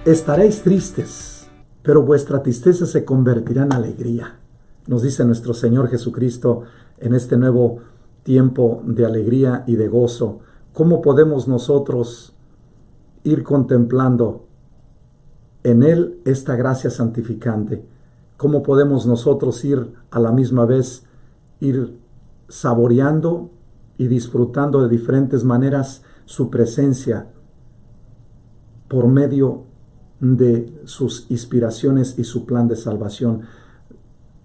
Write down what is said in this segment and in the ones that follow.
Estaréis tristes, pero vuestra tristeza se convertirá en alegría. Nos dice nuestro Señor Jesucristo en este nuevo tiempo de alegría y de gozo. ¿Cómo podemos nosotros ir contemplando en Él esta gracia santificante? ¿Cómo podemos nosotros ir a la misma vez, ir saboreando y disfrutando de diferentes maneras su presencia por medio de sus inspiraciones y su plan de salvación?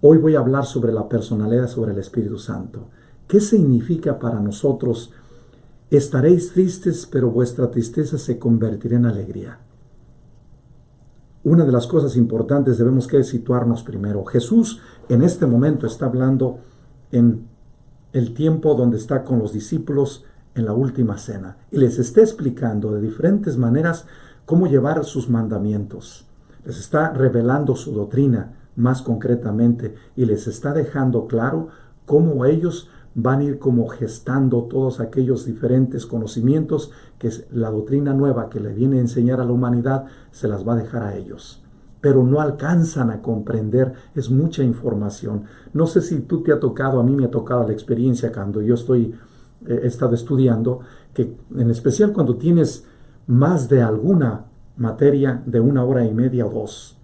Hoy voy a hablar sobre la personalidad, sobre el Espíritu Santo. ¿Qué significa para nosotros? Estaréis tristes, pero vuestra tristeza se convertirá en alegría. Una de las cosas importantes debemos que situarnos primero. Jesús en este momento está hablando en el tiempo donde está con los discípulos en la última cena y les está explicando de diferentes maneras cómo llevar sus mandamientos. Les está revelando su doctrina más concretamente y les está dejando claro cómo ellos van a ir como gestando todos aquellos diferentes conocimientos que la doctrina nueva que le viene a enseñar a la humanidad se las va a dejar a ellos. Pero no alcanzan a comprender, es mucha información. No sé si tú te ha tocado, a mí me ha tocado la experiencia cuando yo he estado estudiando, que en especial cuando tienes más de alguna materia de 1 hora y media o 2,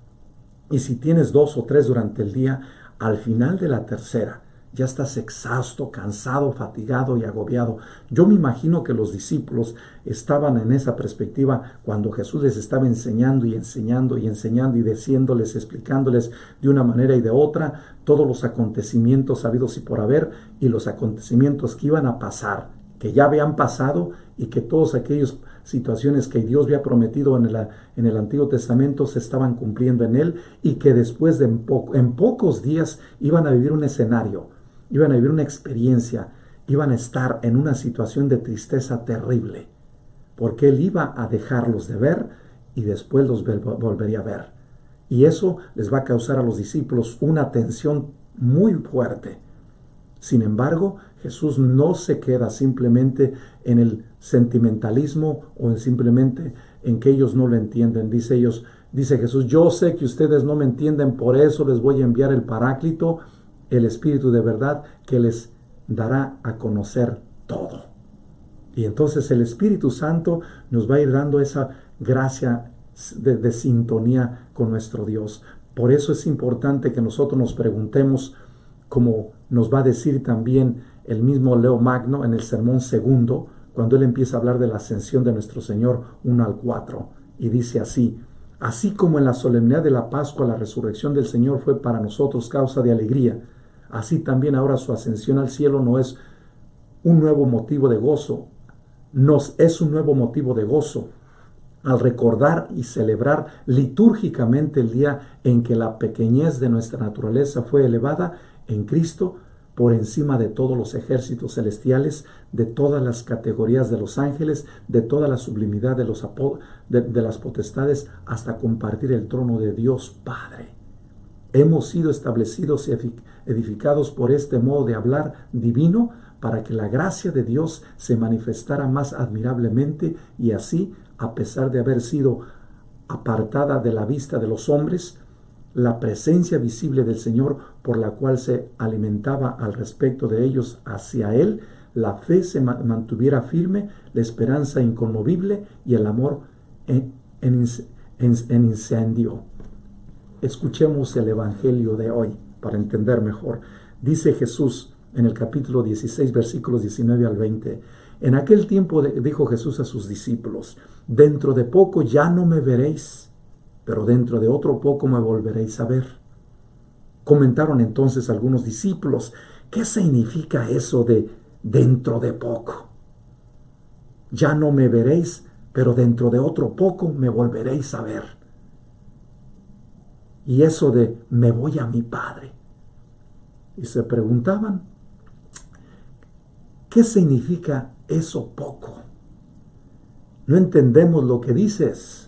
y si tienes 2 o 3 durante el día, al final de la tercera ya estás exhausto, cansado, fatigado y agobiado. Yo me imagino que los discípulos estaban en esa perspectiva cuando Jesús les estaba enseñando y enseñando y enseñando y diciéndoles, explicándoles de una manera y de otra todos los acontecimientos habidos y por haber y los acontecimientos que iban a pasar, que ya habían pasado y que todas aquellas situaciones que Dios había prometido en el Antiguo Testamento se estaban cumpliendo en Él y que después de en pocos días iban a vivir un escenario, iban a vivir una experiencia, iban a estar en una situación de tristeza terrible, porque Él iba a dejarlos de ver y después los volvería a ver. Y eso les va a causar a los discípulos una tensión muy fuerte. Sin embargo, Jesús no se queda simplemente en el sentimentalismo o simplemente en que ellos no lo entienden. Dice Jesús, yo sé que ustedes no me entienden, por eso les voy a enviar el Paráclito, el Espíritu de verdad, que les dará a conocer todo. Y entonces el Espíritu Santo nos va a ir dando esa gracia de sintonía con nuestro Dios. Por eso es importante que nosotros nos preguntemos, como nos va a decir también el mismo Leo Magno en el sermón segundo, cuando él empieza a hablar de la ascensión de nuestro Señor 1 al 4, y dice así: así como en la solemnidad de la Pascua la resurrección del Señor fue para nosotros causa de alegría, así también ahora su ascensión al cielo no es un nuevo motivo de gozo, nos es un nuevo motivo de gozo al recordar y celebrar litúrgicamente el día en que la pequeñez de nuestra naturaleza fue elevada en Cristo por encima de todos los ejércitos celestiales, de todas las categorías de los ángeles, de toda la sublimidad de las potestades, hasta compartir el trono de Dios Padre. Hemos sido establecidos y edificados por este modo de hablar divino para que la gracia de Dios se manifestara más admirablemente y así, a pesar de haber sido apartada de la vista de los hombres, la presencia visible del Señor por la cual se alimentaba al respecto de ellos hacia Él, la fe se mantuviera firme, la esperanza inconmovible y el amor en incendio. Escuchemos el Evangelio de hoy para entender mejor. Dice Jesús en el capítulo 16, versículos 19 al 20. En aquel tiempo dijo Jesús a sus discípulos: dentro de poco ya no me veréis, pero dentro de otro poco me volveréis a ver. Comentaron entonces algunos discípulos: ¿qué significa eso de dentro de poco? Ya no me veréis, pero dentro de otro poco me volveréis a ver. Y eso de me voy a mi Padre. Y se preguntaban, ¿qué significa eso poco? No entendemos lo que dices.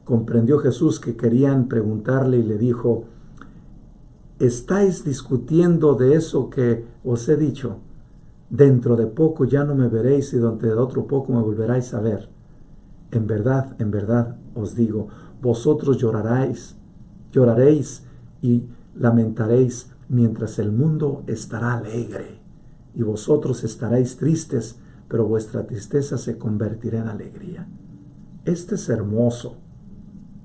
Comprendió Jesús que querían preguntarle y le dijo: ¿estáis discutiendo de eso que os he dicho? Dentro de poco ya no me veréis y dentro de otro poco me volveráis a ver. en verdad os digo, vosotros lloraréis y lamentaréis, mientras el mundo estará alegre. Y vosotros estaréis tristes, pero vuestra tristeza se convertirá en alegría. Este es hermoso,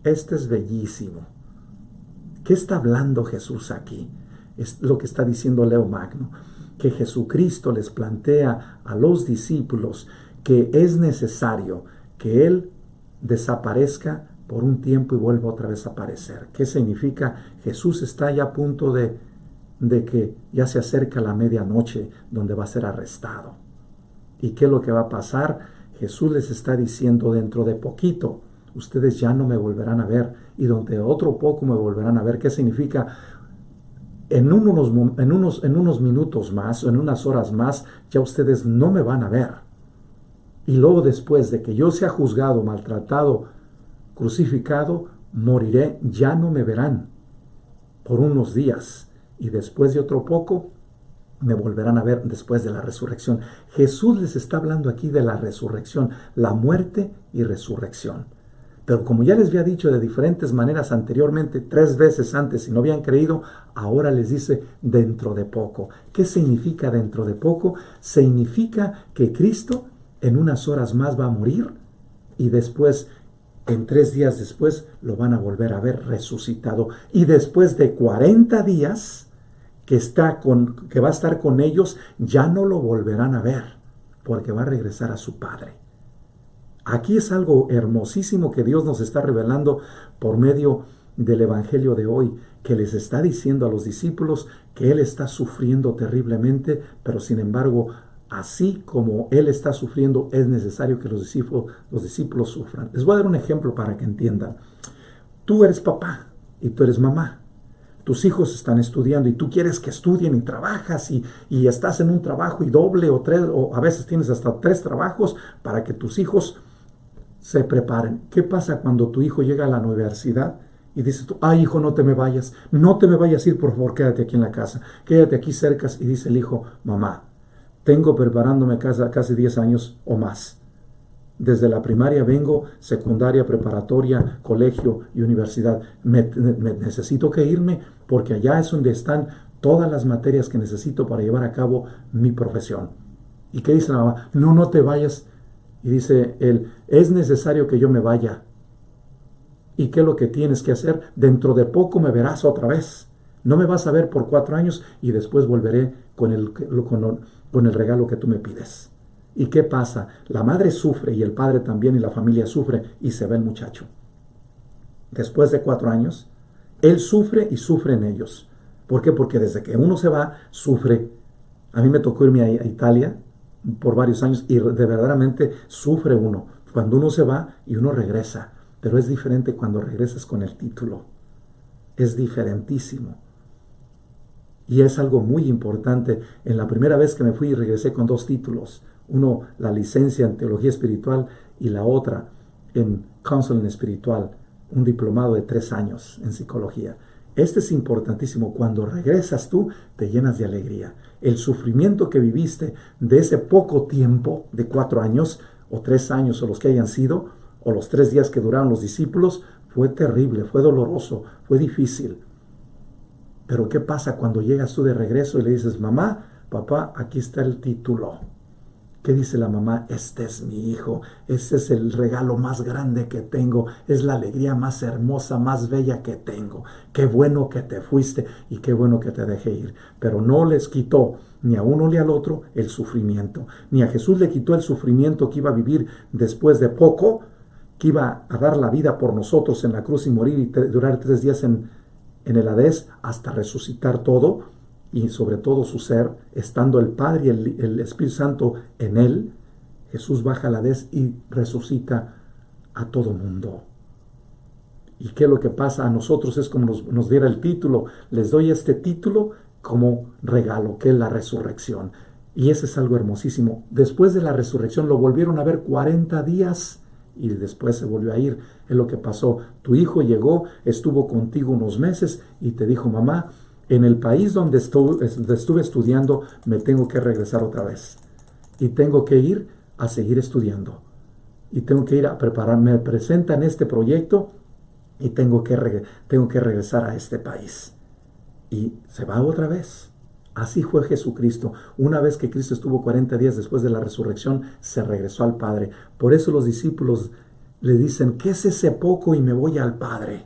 este es bellísimo. ¿Qué está hablando Jesús aquí? Es lo que está diciendo Leo Magno, que Jesucristo les plantea a los discípulos que es necesario que Él desaparezca por un tiempo y vuelva otra vez a aparecer. ¿Qué significa? Jesús está ya a punto de que ya se acerca la medianoche donde va a ser arrestado. ¿Y qué es lo que va a pasar? Jesús les está diciendo, dentro de poquito ustedes ya no me volverán a ver, y donde otro poco me volverán a ver. ¿Qué significa? En unos minutos más, o en unas horas más, ya ustedes no me van a ver. Y luego, después de que yo sea juzgado, maltratado, crucificado, moriré, ya no me verán por unos días. Y después de otro poco, me volverán a ver después de la resurrección. Jesús les está hablando aquí de la resurrección, la muerte y resurrección. Pero como ya les había dicho de diferentes maneras anteriormente, 3 veces antes, y no habían creído, ahora les dice dentro de poco. ¿Qué significa dentro de poco? Significa que Cristo en unas horas más va a morir, y después, en 3 días después, lo van a volver a ver resucitado. Y después de 40 días que va a estar con ellos, ya no lo volverán a ver, porque va a regresar a su Padre. Aquí es algo hermosísimo que Dios nos está revelando por medio del Evangelio de hoy, que les está diciendo a los discípulos que Él está sufriendo terriblemente, pero sin embargo, así como Él está sufriendo, es necesario que los discípulos sufran. Les voy a dar un ejemplo para que entiendan. Tú eres papá y tú eres mamá. Tus hijos están estudiando y tú quieres que estudien, y trabajas y estás en un trabajo y doble o 3, o a veces tienes hasta 3 trabajos para que tus hijos se preparen. ¿Qué pasa cuando tu hijo llega a la universidad y dices tú, ay hijo, no te me vayas a ir, por favor, quédate aquí en la casa, quédate aquí cerca? Y dice el hijo, mamá, tengo preparándome casi 10 años o más. Desde la primaria vengo, secundaria, preparatoria, colegio y universidad. Me necesito que irme, porque allá es donde están todas las materias que necesito para llevar a cabo mi profesión. ¿Y qué dice la mamá? No te vayas. Y dice él, es necesario que yo me vaya. ¿Y qué es lo que tienes que hacer? Dentro de poco me verás otra vez. No me vas a ver por 4 años y después volveré con el regalo que tú me pides. ¿Y qué pasa? La madre sufre y el padre también, y la familia sufre, y se va el muchacho. Después de 4 años, él sufre y sufren ellos. ¿Por qué? Porque desde que uno se va, sufre. A mí me tocó irme a Italia por varios años y de verdaderamente sufre uno cuando uno se va y uno regresa. Pero es diferente cuando regresas con el título. Es diferentísimo. Y es algo muy importante. En la primera vez que me fui, regresé con 2 títulos. Uno, la licencia en teología espiritual, y la otra en counseling espiritual, un diplomado de 3 años en psicología. Este es importantísimo. Cuando regresas tú, te llenas de alegría. El sufrimiento que viviste de ese poco tiempo, de 4 años, o 3 años, o los que hayan sido, o los 3 días que duraron los discípulos, fue terrible, fue doloroso, fue difícil. Pero ¿qué pasa cuando llegas tú de regreso y le dices, mamá, papá, aquí está el título? ¿Qué dice la mamá? Este es mi hijo, este es el regalo más grande que tengo, es la alegría más hermosa, más bella que tengo. Qué bueno que te fuiste y qué bueno que te dejé ir. Pero no les quitó ni a uno ni al otro el sufrimiento. Ni a Jesús le quitó el sufrimiento que iba a vivir después de poco, que iba a dar la vida por nosotros en la cruz y morir y durar 3 días en el Hades hasta resucitar todo, y sobre todo su ser, estando el Padre y el Espíritu Santo en él. Jesús baja al Hades y resucita a todo mundo. ¿Y qué es lo que pasa a nosotros? Es como nos diera el título. Les doy este título como regalo, que es la resurrección. Y ese es algo hermosísimo. Después de la resurrección lo volvieron a ver 40 días y después se volvió a ir. Es lo que pasó. Tu hijo llegó, estuvo contigo unos meses y te dijo, mamá, en el país donde estuve estudiando, me tengo que regresar otra vez. Y tengo que ir a seguir estudiando. y tengo que ir a prepararme, me presentan este proyecto y tengo que regresar a este país. Y se va otra vez. Así fue Jesucristo. Una vez que Cristo estuvo 40 días después de la resurrección, se regresó al Padre. Por eso los discípulos le dicen, ¿qué es ese poco y me voy al Padre?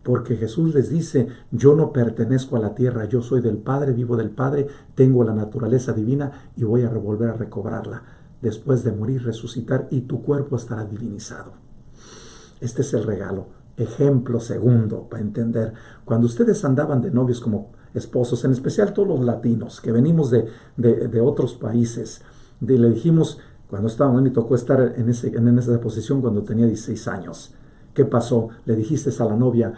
Porque Jesús les dice, yo no pertenezco a la tierra, yo soy del Padre, vivo del Padre, tengo la naturaleza divina y voy a volver a recobrarla. Después de morir, resucitar y tu cuerpo estará divinizado. Este es el regalo. Ejemplo segundo, para entender. Cuando ustedes andaban de novios como esposos, en especial todos los latinos que venimos de otros países, le dijimos, cuando estábamos, me tocó estar en esa posición cuando tenía 16 años. ¿Qué pasó? Le dijiste a la novia,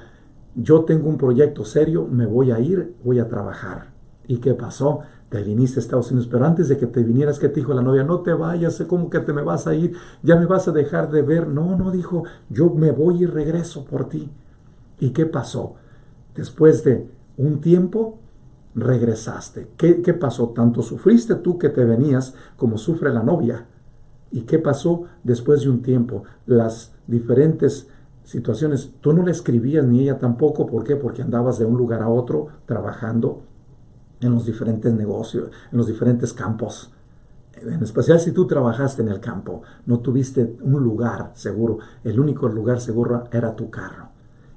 yo tengo un proyecto serio, me voy a ir, voy a trabajar. ¿Y qué pasó? Te viniste a Estados Unidos, pero antes de que te vinieras, ¿qué te dijo la novia? No te vayas, ¿cómo que te me vas a ir? ¿Ya me vas a dejar de ver? No, no, dijo, yo me voy y regreso por ti. ¿Y qué pasó? Después de un tiempo, regresaste. ¿Qué pasó? Tanto sufriste tú que te venías, como sufre la novia. ¿Y qué pasó después de un tiempo? Las diferentes situaciones, tú no le escribías ni ella tampoco. ¿Por qué? Porque andabas de un lugar a otro trabajando en los diferentes negocios, en los diferentes campos. En especial si tú trabajaste en el campo, no tuviste un lugar seguro. El único lugar seguro era tu carro.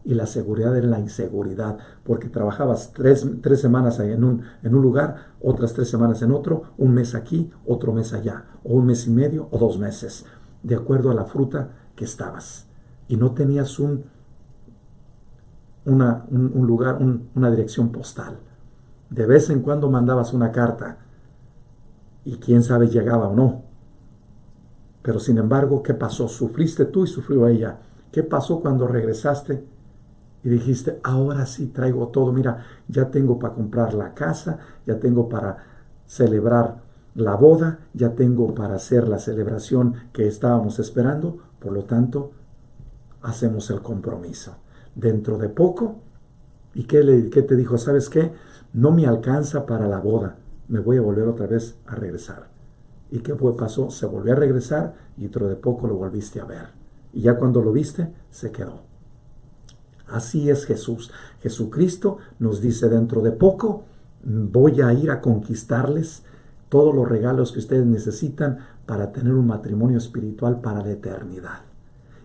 Y la seguridad era la inseguridad, porque trabajabas tres semanas en un lugar, otras 3 semanas en otro, un mes aquí, otro mes allá, o un mes y medio, o 2 meses, de acuerdo a la fruta que estabas. Y no tenías un lugar, una dirección postal. De vez en cuando mandabas una carta, y quién sabe llegaba o no. Pero sin embargo, ¿qué pasó? Sufriste tú y sufrió ella. ¿Qué pasó cuando regresaste? Y dijiste, ahora sí traigo todo. Mira, ya tengo para comprar la casa, ya tengo para celebrar la boda, ya tengo para hacer la celebración que estábamos esperando. Por lo tanto, hacemos el compromiso. Dentro de poco, ¿y qué te dijo? ¿Sabes qué? No me alcanza para la boda. Me voy a volver otra vez a regresar. ¿Y qué pasó? Se volvió a regresar y dentro de poco lo volviste a ver. Y ya cuando lo viste, se quedó. Así es Jesús. Jesucristo nos dice, dentro de poco voy a ir a conquistarles todos los regalos que ustedes necesitan para tener un matrimonio espiritual para la eternidad.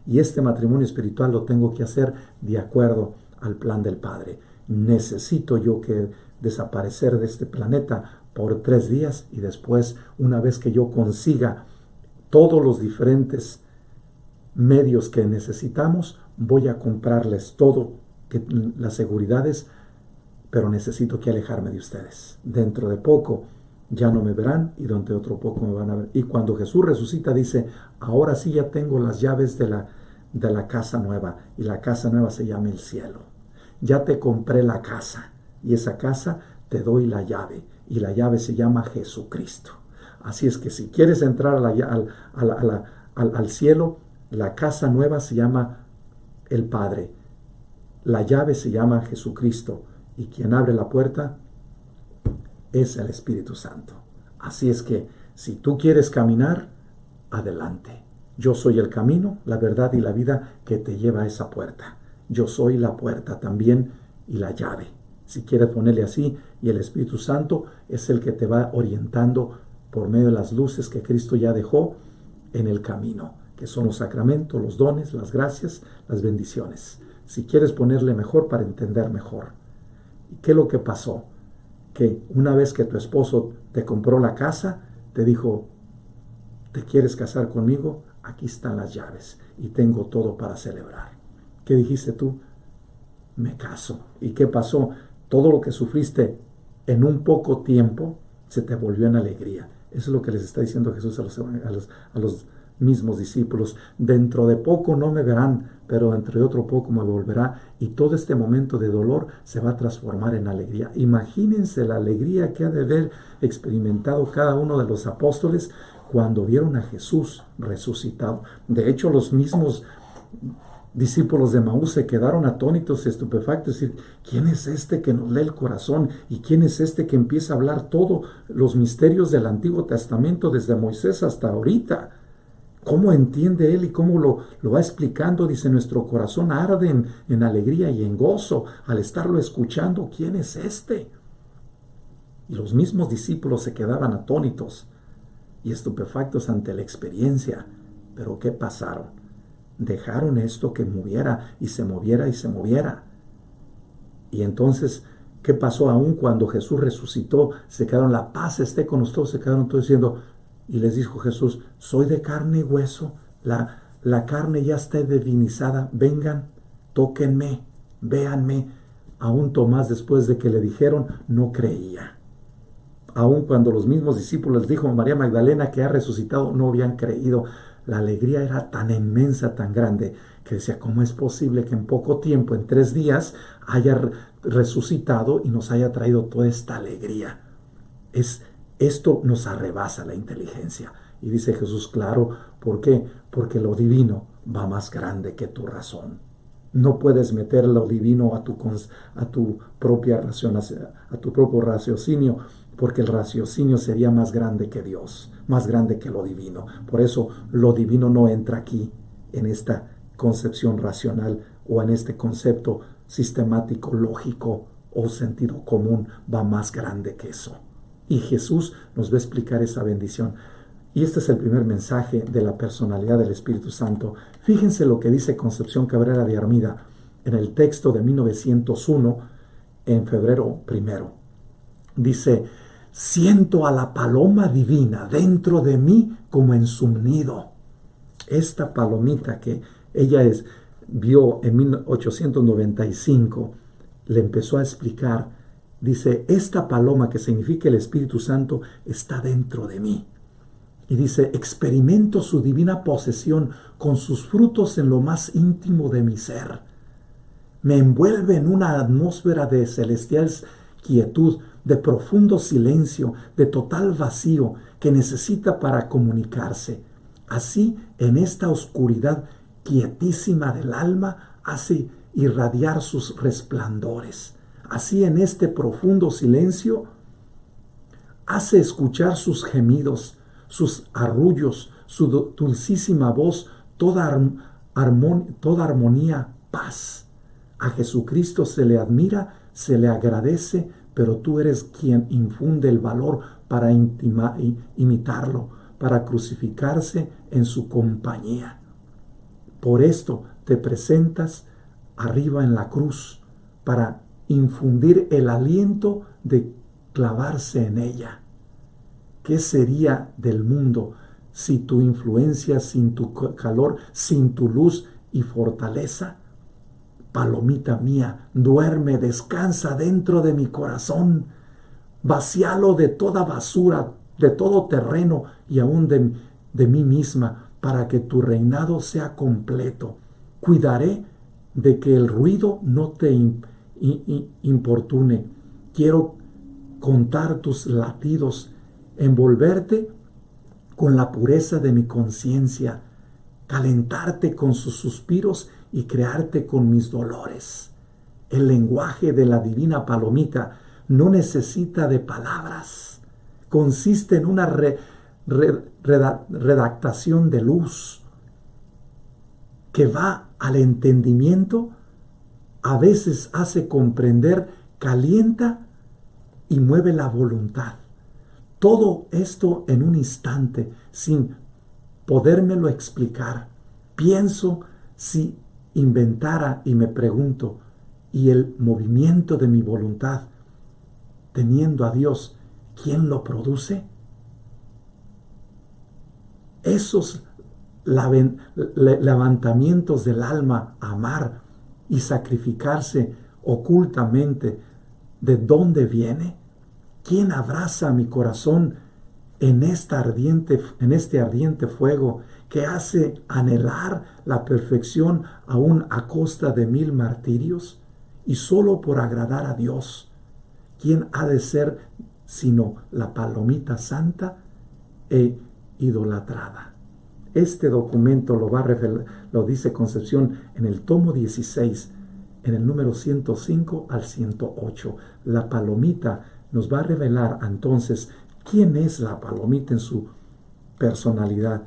Y este matrimonio espiritual lo tengo que hacer de acuerdo al plan del Padre. Necesito yo que desaparecer de este planeta por 3 días y después, una vez que yo consiga todos los diferentes medios que necesitamos, voy a comprarles todo, las seguridades, pero necesito que alejarme de ustedes. Dentro de poco ya no me verán y dentro de otro poco me van a ver. Y cuando Jesús resucita dice, ahora sí ya tengo las llaves de la casa nueva, y la casa nueva se llama el cielo. Ya te compré la casa y esa casa te doy la llave, y la llave se llama Jesucristo. Así es que si quieres entrar al cielo, la casa nueva se llama el Padre, la llave se llama Jesucristo, y quien abre la puerta es el Espíritu Santo. Así es que si tú quieres caminar, adelante. Yo soy el camino, la verdad y la vida que te lleva a esa puerta. Yo soy la puerta también y la llave. Si quieres ponerle así, y el Espíritu Santo es el que te va orientando por medio de las luces que Cristo ya dejó en el camino, que son los sacramentos, los dones, las gracias, las bendiciones. Si quieres ponerle mejor para entender mejor. ¿Y qué es lo que pasó? Que una vez que tu esposo te compró la casa, te dijo, ¿te quieres casar conmigo? Aquí están las llaves y tengo todo para celebrar. ¿Qué dijiste tú? Me caso. ¿Y qué pasó? Todo lo que sufriste en un poco tiempo se te volvió en alegría. Eso es lo que les está diciendo Jesús a los mismos discípulos. Dentro de poco no me verán, pero dentro de otro poco me volverá, y todo este momento de dolor se va a transformar en alegría. Imagínense la alegría que ha de haber experimentado cada uno de los apóstoles cuando vieron a Jesús resucitado. De hecho, los mismos discípulos de Maús se quedaron atónitos y estupefactos, decir, ¿quién es este que nos lee el corazón? ¿Y quién es este que empieza a hablar todos los misterios del Antiguo Testamento desde Moisés hasta ahorita? ¿Cómo entiende él y cómo lo va explicando? Dice, nuestro corazón arde en alegría y en gozo al estarlo escuchando. ¿Quién es este? Y los mismos discípulos se quedaban atónitos y estupefactos ante la experiencia. ¿Pero qué pasaron? Dejaron esto que moviera y se moviera y se moviera. Y entonces, ¿qué pasó? Aún cuando Jesús resucitó, se quedaron, la paz esté con ustedes, se quedaron todos diciendo, y les dijo Jesús, soy de carne y hueso, la carne ya está divinizada, vengan, tóquenme, véanme. Aún Tomás, después de que le dijeron, no creía. Aún cuando los mismos discípulos dijo María Magdalena que ha resucitado, no habían creído. La alegría era tan inmensa, tan grande, que decía, ¿cómo es posible que en poco tiempo, en 3 días, haya resucitado y nos haya traído toda esta alegría? Esto nos arrebasa la inteligencia. Y dice Jesús, claro, ¿por qué? Porque lo divino va más grande que tu razón. No puedes meter lo divino a tu propio raciocinio, porque el raciocinio sería más grande que Dios, más grande que lo divino. Por eso lo divino no entra aquí, en esta concepción racional o en este concepto sistemático, lógico o sentido común. Va más grande que eso. Y Jesús nos va a explicar esa bendición. Y este es el primer mensaje de la personalidad del Espíritu Santo. Fíjense lo que dice Concepción Cabrera de Armida en el texto de 1901, en febrero 1. Dice, siento a la paloma divina dentro de mí como en su nido. Esta palomita que ella vio en 1895, le empezó a explicar, dice, esta paloma que significa el Espíritu Santo está dentro de mí. Y dice, experimento su divina posesión con sus frutos en lo más íntimo de mi ser. Me envuelve en una atmósfera de celestial quietud, de profundo silencio, de total vacío que necesita para comunicarse. Así, en esta oscuridad quietísima del alma, hace irradiar sus resplandores. Así, en este profundo silencio, hace escuchar sus gemidos, sus arrullos, su dulcísima voz, toda armonía, paz. A Jesucristo se le admira, se le agradece, pero tú eres quien infunde el valor para imitarlo, para crucificarse en su compañía. Por esto te presentas arriba en la cruz, para infundir el aliento de clavarse en ella. ¿Qué sería del mundo si tu influencia, sin tu calor, sin tu luz y fortaleza? Palomita mía, duerme, descansa dentro de mi corazón. Vacíalo de toda basura, de todo terreno y aún de mí misma, para que tu reinado sea completo. Cuidaré de que el ruido no te importune. Quiero contar tus latidos, envolverte con la pureza de mi conciencia, calentarte con sus suspiros y crearte con mis dolores. El lenguaje de la divina palomita no necesita de palabras. Consiste en una redactación de luz que va al entendimiento, a veces hace comprender, calienta y mueve la voluntad. Todo esto en un instante, sin podérmelo explicar. Pienso, si inventara y me pregunto, ¿y el movimiento de mi voluntad, teniendo a Dios, quién lo produce? Esos levantamientos del alma, amar y sacrificarse ocultamente, ¿de dónde viene? ¿Quién abraza mi corazón en este ardiente fuego que hace anhelar la perfección aún a costa de 1000 martirios y solo por agradar a Dios? ¿Quién ha de ser sino la palomita santa e idolatrada? Este documento lo dice Concepción en el tomo 16, en el número 105 al 108. La palomita nos va a revelar entonces quién es la palomita en su personalidad.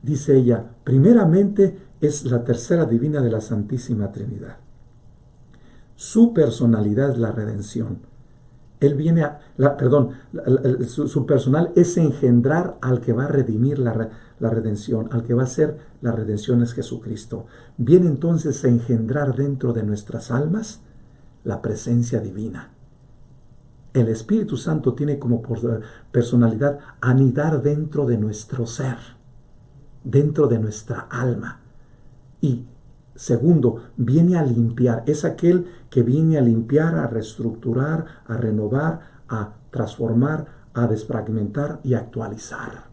dice ella, primeramente es la tercera divina de la Santísima Trinidad. Su personalidad es la redención. Él viene a, su personal es engendrar al que va a redimir la redención, al que va a hacer la redención es Jesucristo. Viene entonces a engendrar dentro de nuestras almas la presencia divina. El Espíritu Santo tiene como personalidad anidar dentro de nuestro ser, dentro de nuestra alma. Y segundo, viene a limpiar. Es aquel que viene a limpiar, a reestructurar, a renovar, a transformar, a desfragmentar y a actualizar.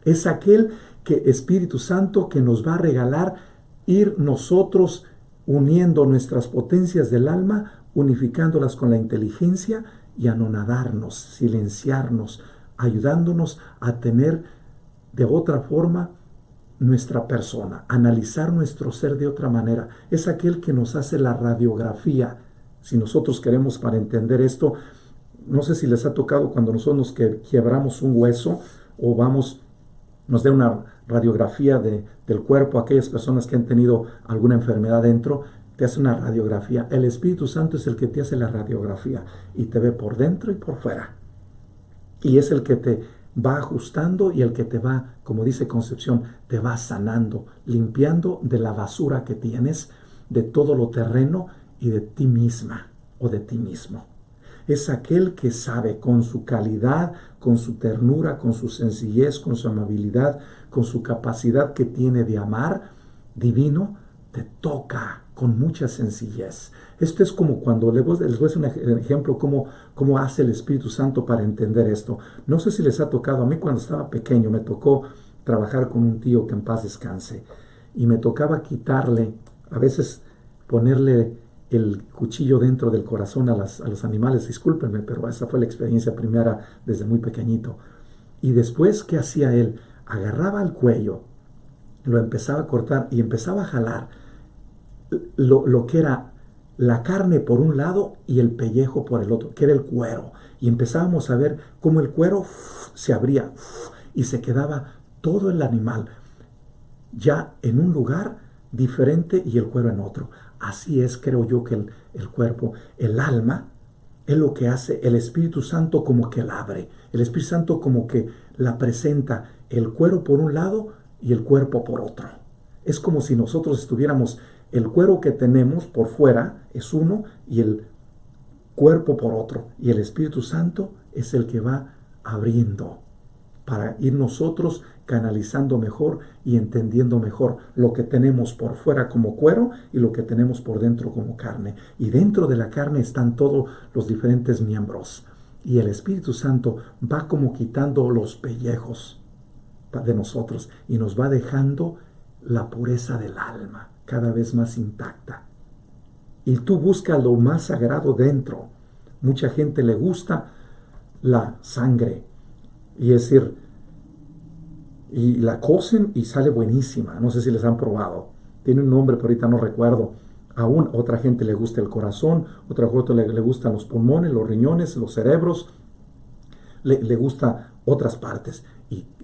Es aquel Espíritu Santo, que nos va a regalar ir nosotros uniendo nuestras potencias del alma, unificándolas con la inteligencia y anonadarnos, silenciarnos, ayudándonos a tener de otra forma nuestra persona, analizar nuestro ser de otra manera. Es aquel que nos hace la radiografía. Si nosotros queremos, para entender esto, no sé si les ha tocado cuando nosotros nos quebramos un hueso o nos dé una radiografía del cuerpo, aquellas personas que han tenido alguna enfermedad dentro, te hace una radiografía. El Espíritu Santo es el que te hace la radiografía y te ve por dentro y por fuera. Y es el que te va ajustando y el que te va, como dice Concepción, te va sanando, limpiando de la basura que tienes, de todo lo terreno y de ti misma o de ti mismo. Es aquel que sabe, con su calidad, con su ternura, con su sencillez, con su amabilidad, con su capacidad que tiene de amar divino, te toca con mucha sencillez. Esto es como cuando les voy a hacer un ejemplo cómo hace el Espíritu Santo para entender esto. No sé si les ha tocado, a mí cuando estaba pequeño me tocó trabajar con un tío que en paz descanse, y me tocaba quitarle, a veces ponerle el cuchillo dentro del corazón a los animales. Discúlpenme, pero esa fue la experiencia primera desde muy pequeñito. Y después, ¿qué hacía él? Agarraba el cuello, lo empezaba a cortar y empezaba a jalar lo que era la carne por un lado y el pellejo por el otro, que era el cuero. Y empezábamos a ver cómo el cuero se abría y se quedaba todo el animal ya en un lugar diferente y el cuero en otro. Así es, creo yo, que el cuerpo, el alma, es lo que hace el Espíritu Santo, como que la abre. El Espíritu Santo como que la presenta, el cuero por un lado y el cuerpo por otro. Es como si nosotros estuviéramos, el cuero que tenemos por fuera es uno y el cuerpo por otro. Y el Espíritu Santo es el que va abriendo para ir nosotros canalizando mejor y entendiendo mejor lo que tenemos por fuera como cuero y lo que tenemos por dentro como carne. Y dentro de la carne están todos los diferentes miembros. Y el Espíritu Santo va como quitando los pellejos de nosotros y nos va dejando la pureza del alma cada vez más intacta. Y tú buscas lo más sagrado dentro. Mucha gente le gusta la sangre, y es decir, y la cocen y sale buenísima. No sé si les han probado. Tiene un nombre, pero ahorita no recuerdo. Aún otra gente le gusta el corazón, otra gente le gustan los pulmones, los riñones, los cerebros. Le gusta otras partes.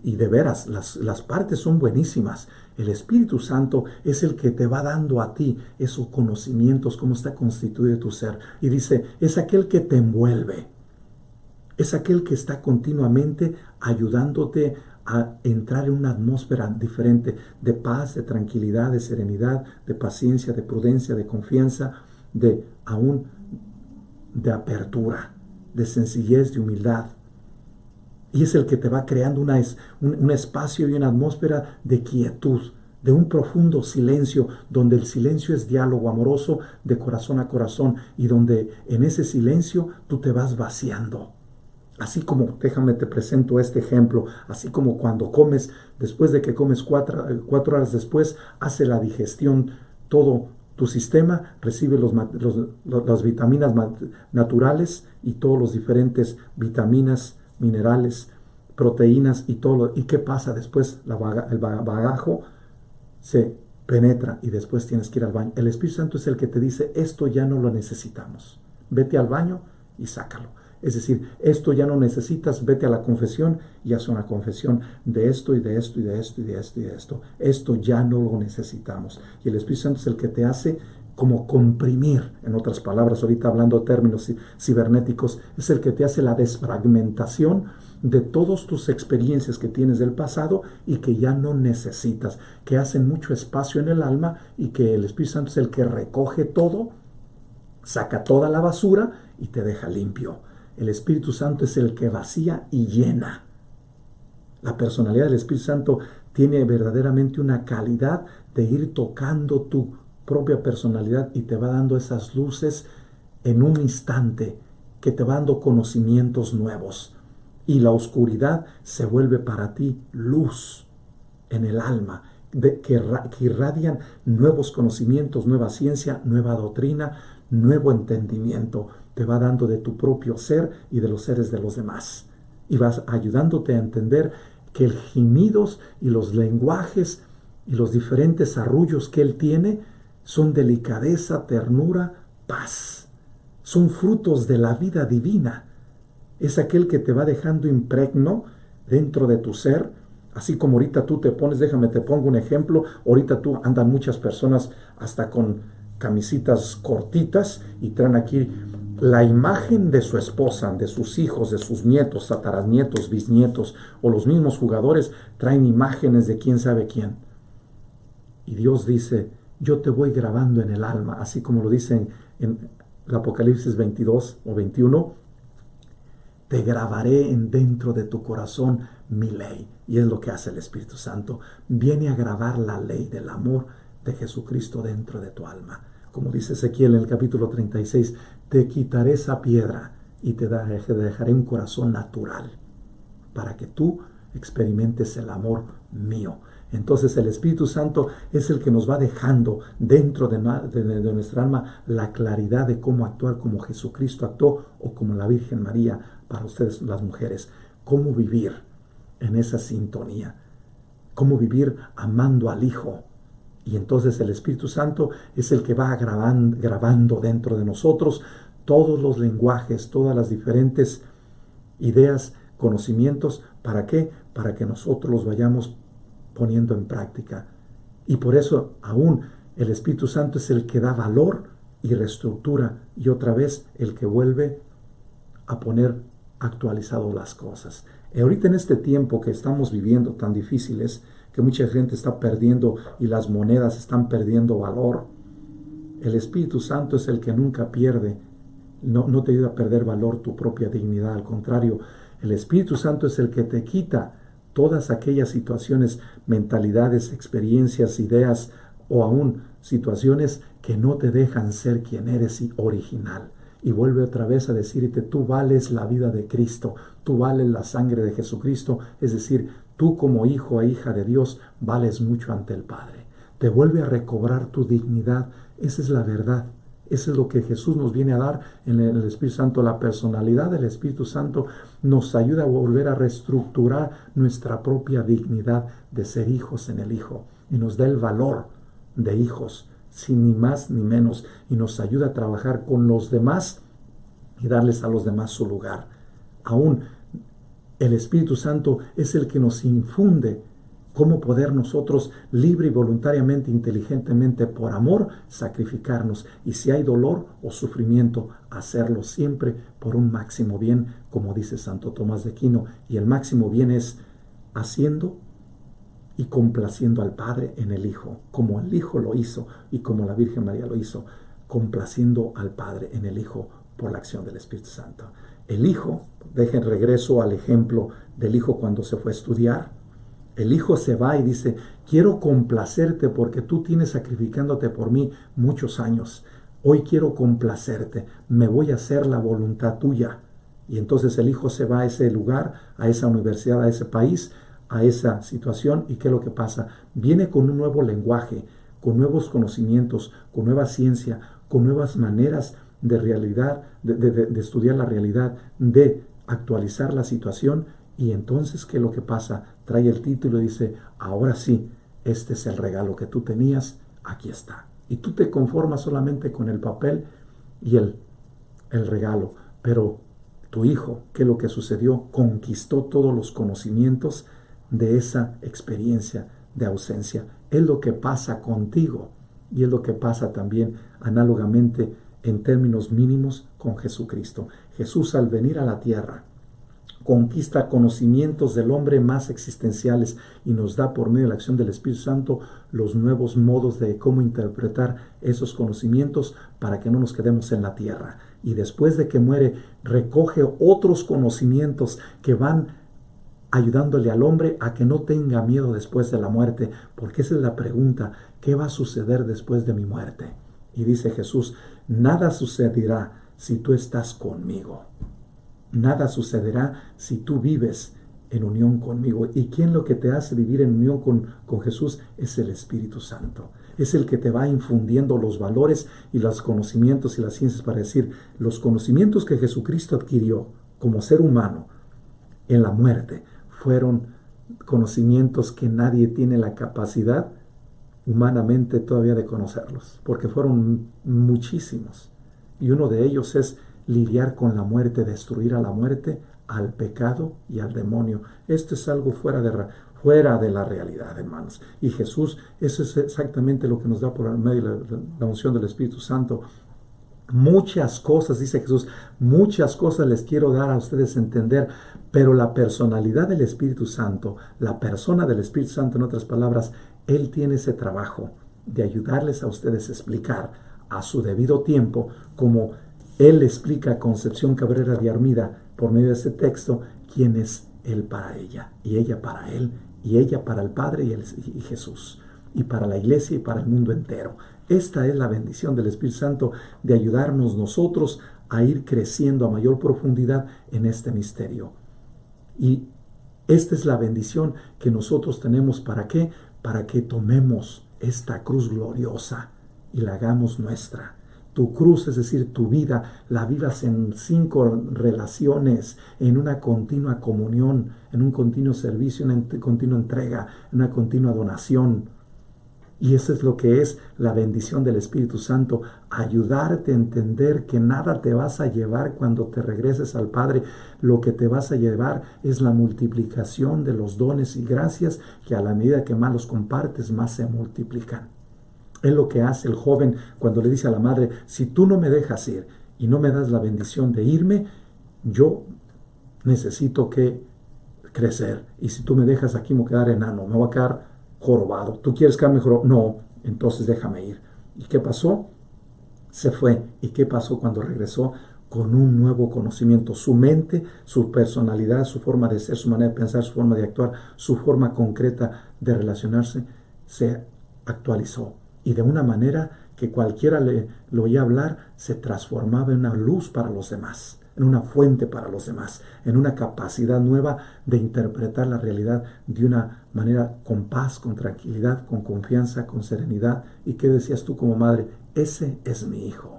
Y de veras, las partes son buenísimas. El Espíritu Santo es el que te va dando a ti esos conocimientos, cómo está constituido tu ser. Y dice, es aquel que te envuelve. Es aquel que está continuamente ayudándote a entrar en una atmósfera diferente de paz, de tranquilidad, de serenidad, de paciencia, de prudencia, de confianza, de apertura, de sencillez, de humildad. Y es el que te va creando un espacio y una atmósfera de quietud, de un profundo silencio, donde el silencio es diálogo amoroso de corazón a corazón, y donde en ese silencio tú te vas vaciando. Así como, déjame te presento este ejemplo, así como cuando comes, después de que comes 4 horas después, hace la digestión todo tu sistema, recibe las vitaminas naturales y todos los diferentes vitaminas, minerales, proteínas y todo. ¿Y qué pasa después? El bagajo se penetra y después tienes que ir al baño. El Espíritu Santo es el que te dice, esto ya no lo necesitamos. Vete al baño y sácalo. Es decir, esto ya no necesitas, vete a la confesión y haz una confesión de esto y de esto y de esto y de esto y de esto. Esto ya no lo necesitamos. Y el Espíritu Santo es el que te hace como comprimir, en otras palabras, ahorita hablando de términos cibernéticos, es el que te hace la desfragmentación de todas tus experiencias que tienes del pasado y que ya no necesitas, que hacen mucho espacio en el alma, y que el Espíritu Santo es el que recoge todo, saca toda la basura y te deja limpio. El Espíritu Santo es el que vacía y llena. La personalidad del Espíritu Santo tiene verdaderamente una calidad de ir tocando tu propia personalidad y te va dando esas luces en un instante, que te va dando conocimientos nuevos. Y la oscuridad se vuelve para ti luz en el alma, que irradian nuevos conocimientos, nueva ciencia, nueva doctrina, nuevo entendimiento. Te va dando de tu propio ser y de los seres de los demás. Y vas ayudándote a entender que el gemidos y los lenguajes y los diferentes arrullos que Él tiene son delicadeza, ternura, paz. Son frutos de la vida divina. Es aquel que te va dejando impregno dentro de tu ser. Así como ahorita tú te pones, déjame te pongo un ejemplo, ahorita tú andan muchas personas hasta con camisitas cortitas y traen aquí la imagen de su esposa, de sus hijos, de sus nietos, tataranietos, bisnietos, o los mismos jugadores traen imágenes de quién sabe quién. Y Dios dice, yo te voy grabando en el alma, así como lo dicen en el Apocalipsis 22 o 21, te grabaré dentro de tu corazón mi ley. Y es lo que hace el Espíritu Santo. Viene a grabar la ley del amor de Jesucristo dentro de tu alma. Como dice Ezequiel en el capítulo 36, te quitaré esa piedra y te dejaré un corazón natural para que tú experimentes el amor mío. Entonces el Espíritu Santo es el que nos va dejando dentro de nuestra alma la claridad de cómo actuar como Jesucristo actuó, o como la Virgen María para ustedes las mujeres. Cómo vivir en esa sintonía, cómo vivir amando al Hijo. Y entonces el Espíritu Santo es el que va grabando dentro de nosotros todos los lenguajes, todas las diferentes ideas, conocimientos. ¿Para qué? Para que nosotros los vayamos poniendo en práctica. Y por eso aún el Espíritu Santo es el que da valor y reestructura, y otra vez el que vuelve a poner actualizado las cosas. Ahorita en este tiempo que estamos viviendo tan difíciles, que mucha gente está perdiendo y las monedas están perdiendo valor, el Espíritu Santo es el que nunca pierde. No te ayuda a perder valor tu propia dignidad. Al contrario, el Espíritu Santo es el que te quita todas aquellas situaciones, mentalidades, experiencias, ideas, o aún situaciones que no te dejan ser quien eres original. Y vuelve otra vez a decirte, tú vales la vida de Cristo, tú vales la sangre de Jesucristo. Es decir, tú como hijo e hija de Dios vales mucho ante el Padre. Te vuelve a recobrar tu dignidad. Esa es la verdad. Eso es lo que Jesús nos viene a dar en el Espíritu Santo. La personalidad del Espíritu Santo nos ayuda a volver a reestructurar nuestra propia dignidad de ser hijos en el Hijo. Y nos da el valor de hijos, sin ni más ni menos. Y nos ayuda a trabajar con los demás y darles a los demás su lugar. Aún el Espíritu Santo es el que nos infunde cómo poder nosotros libre y voluntariamente, inteligentemente, por amor, sacrificarnos. Y si hay dolor o sufrimiento, hacerlo siempre por un máximo bien, como dice Santo Tomás de Aquino. Y el máximo bien es haciendo y complaciendo al Padre en el Hijo, como el Hijo lo hizo y como la Virgen María lo hizo, complaciendo al Padre en el Hijo por la acción del Espíritu Santo. El Hijo, dejen regreso al ejemplo del Hijo cuando se fue a estudiar. El Hijo se va y dice, quiero complacerte porque tú tienes sacrificándote por mí muchos años. Hoy quiero complacerte, me voy a hacer la voluntad tuya. Y entonces el Hijo se va a ese lugar, a esa universidad, a ese país, a esa situación. ¿Y qué es lo que pasa? Viene con un nuevo lenguaje, con nuevos conocimientos, con nueva ciencia, con nuevas maneras de realidad, de estudiar la realidad, de actualizar la situación. Y entonces, ¿qué es lo que pasa? Trae el título y dice, ahora sí, este es el regalo que tú tenías, aquí está. Y tú te conformas solamente con el papel y el regalo. Pero Tu hijo, ¿qué es lo que sucedió? Conquistó todos los conocimientos de esa experiencia de ausencia. Es lo que pasa contigo y es lo que pasa también análogamente en términos mínimos con Jesucristo. Jesús, al venir a la tierra, conquista conocimientos del hombre más existenciales y nos da por medio de la acción del Espíritu Santo los nuevos modos de cómo interpretar esos conocimientos para que no nos quedemos en la tierra. Y después de que muere, recoge otros conocimientos que van ayudándole al hombre a que no tenga miedo después de la muerte, porque esa es la pregunta: ¿qué va a suceder después de mi muerte? Y dice Jesús: nada sucederá si tú estás conmigo. Nada sucederá si tú vives en unión conmigo. ¿Y quién lo que te hace vivir en unión con Jesús? Es el Espíritu Santo. Es el que te va infundiendo los valores y los conocimientos y las ciencias para decir, los conocimientos que Jesucristo adquirió como ser humano en la muerte fueron conocimientos que nadie tiene la capacidad humanamente todavía de conocerlos, porque fueron muchísimos. Y uno de ellos es lidiar con la muerte, destruir a la muerte, al pecado y al demonio. Esto es algo fuera de la realidad, hermanos. Y Jesús, eso es exactamente lo que nos da por medio de la unción del Espíritu Santo. Muchas cosas, dice Jesús, muchas cosas les quiero dar a ustedes a entender, pero la personalidad del Espíritu Santo, la persona del Espíritu Santo, en otras palabras, Él tiene ese trabajo de ayudarles a ustedes a explicar a su debido tiempo, como Él explica a Concepción Cabrera de Armida por medio de este texto, quién es Él para ella, y ella para Él, y ella para el Padre y Jesús, y para la iglesia y para el mundo entero. Esta es la bendición del Espíritu Santo, de ayudarnos nosotros a ir creciendo a mayor profundidad en este misterio. Y esta es la bendición que nosotros tenemos. ¿Para qué? Para que tomemos esta cruz gloriosa y la hagamos nuestra. Tu cruz, es decir, tu vida, la vivas en 5 relaciones, en una continua comunión, en un continuo servicio, en una continua entrega, en una continua donación. Y eso es lo que es la bendición del Espíritu Santo, ayudarte a entender que nada te vas a llevar cuando te regreses al Padre. Lo que te vas a llevar es la multiplicación de los dones y gracias que a la medida que más los compartes, más se multiplican. Es lo que hace el joven cuando le dice a la madre, si tú no me dejas ir y no me das la bendición de irme, yo necesito que crecer. Y si tú me dejas aquí, me voy a quedar enano, me voy a quedar jorobado. ¿Tú quieres quedarme jorobado? No, entonces déjame ir. ¿Y qué pasó? Se fue. ¿Y qué pasó cuando regresó? Con un nuevo conocimiento. Su mente, su personalidad, su forma de ser, su manera de pensar, su forma de actuar, su forma concreta de relacionarse, se actualizó. Y de una manera que cualquiera lo oía hablar, se transformaba en una luz para los demás, en una fuente para los demás, en una capacidad nueva de interpretar la realidad de una manera con paz, con tranquilidad, con confianza, con serenidad. ¿Y qué decías tú como madre? Ese es mi hijo.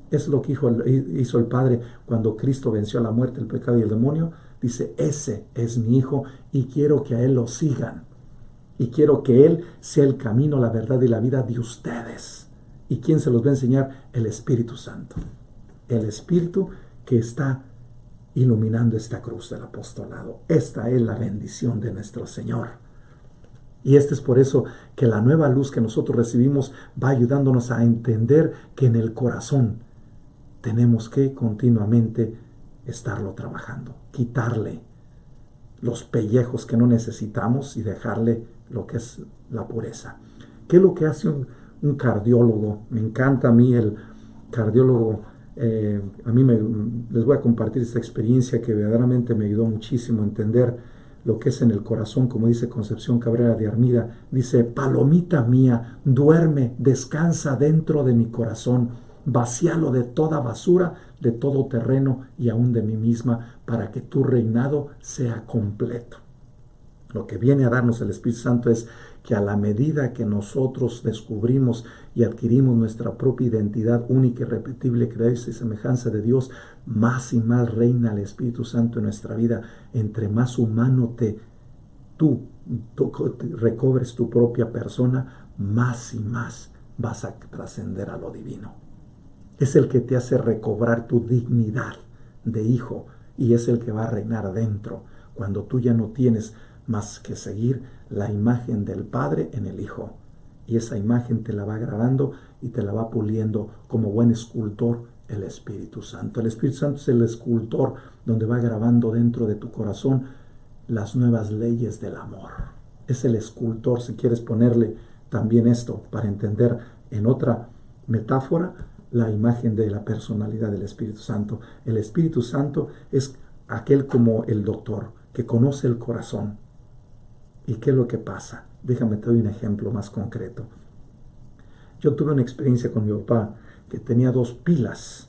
Es lo que hizo el Padre cuando Cristo venció a la muerte, el pecado y el demonio. Dice, ese es mi hijo y quiero que a él lo sigan. Y quiero que Él sea el camino, la verdad y la vida de ustedes. ¿Y quién se los va a enseñar? El Espíritu Santo. El Espíritu que está iluminando esta cruz del apostolado. Esta es la bendición de nuestro Señor. Y este es por eso que la nueva luz que nosotros recibimos va ayudándonos a entender que en el corazón tenemos que continuamente estarlo trabajando. Quitarle los pellejos que no necesitamos y dejarle lo que es la pureza. ¿Qué es lo que hace un cardiólogo? Me encanta a mí el cardiólogo. Les voy a compartir esta experiencia que verdaderamente me ayudó muchísimo a entender lo que es en el corazón, como dice Concepción Cabrera de Armida. Dice, palomita mía, duerme, descansa dentro de mi corazón, vacíalo de toda basura, de todo terreno y aún de mí misma, para que tu reinado sea completo. Lo que viene a darnos el Espíritu Santo es que a la medida que nosotros descubrimos y adquirimos nuestra propia identidad única y repetible, creencia y semejanza de Dios, más y más reina el Espíritu Santo en nuestra vida. Entre más humano tú recobres tu propia persona, más y más vas a trascender a lo divino. Es el que te hace recobrar tu dignidad de hijo y es el que va a reinar dentro, cuando tú ya no tienes más que seguir la imagen del Padre en el Hijo. Y esa imagen te la va grabando y te la va puliendo como buen escultor el Espíritu Santo. El Espíritu Santo es el escultor donde va grabando dentro de tu corazón las nuevas leyes del amor. Es el escultor, si quieres ponerle también esto para entender en otra metáfora, la imagen de la personalidad del Espíritu Santo. El Espíritu Santo es aquel como el doctor que conoce el corazón. ¿Y qué es lo que pasa? Déjame te doy un ejemplo más concreto. Yo tuve una experiencia con mi papá que tenía 2 pilas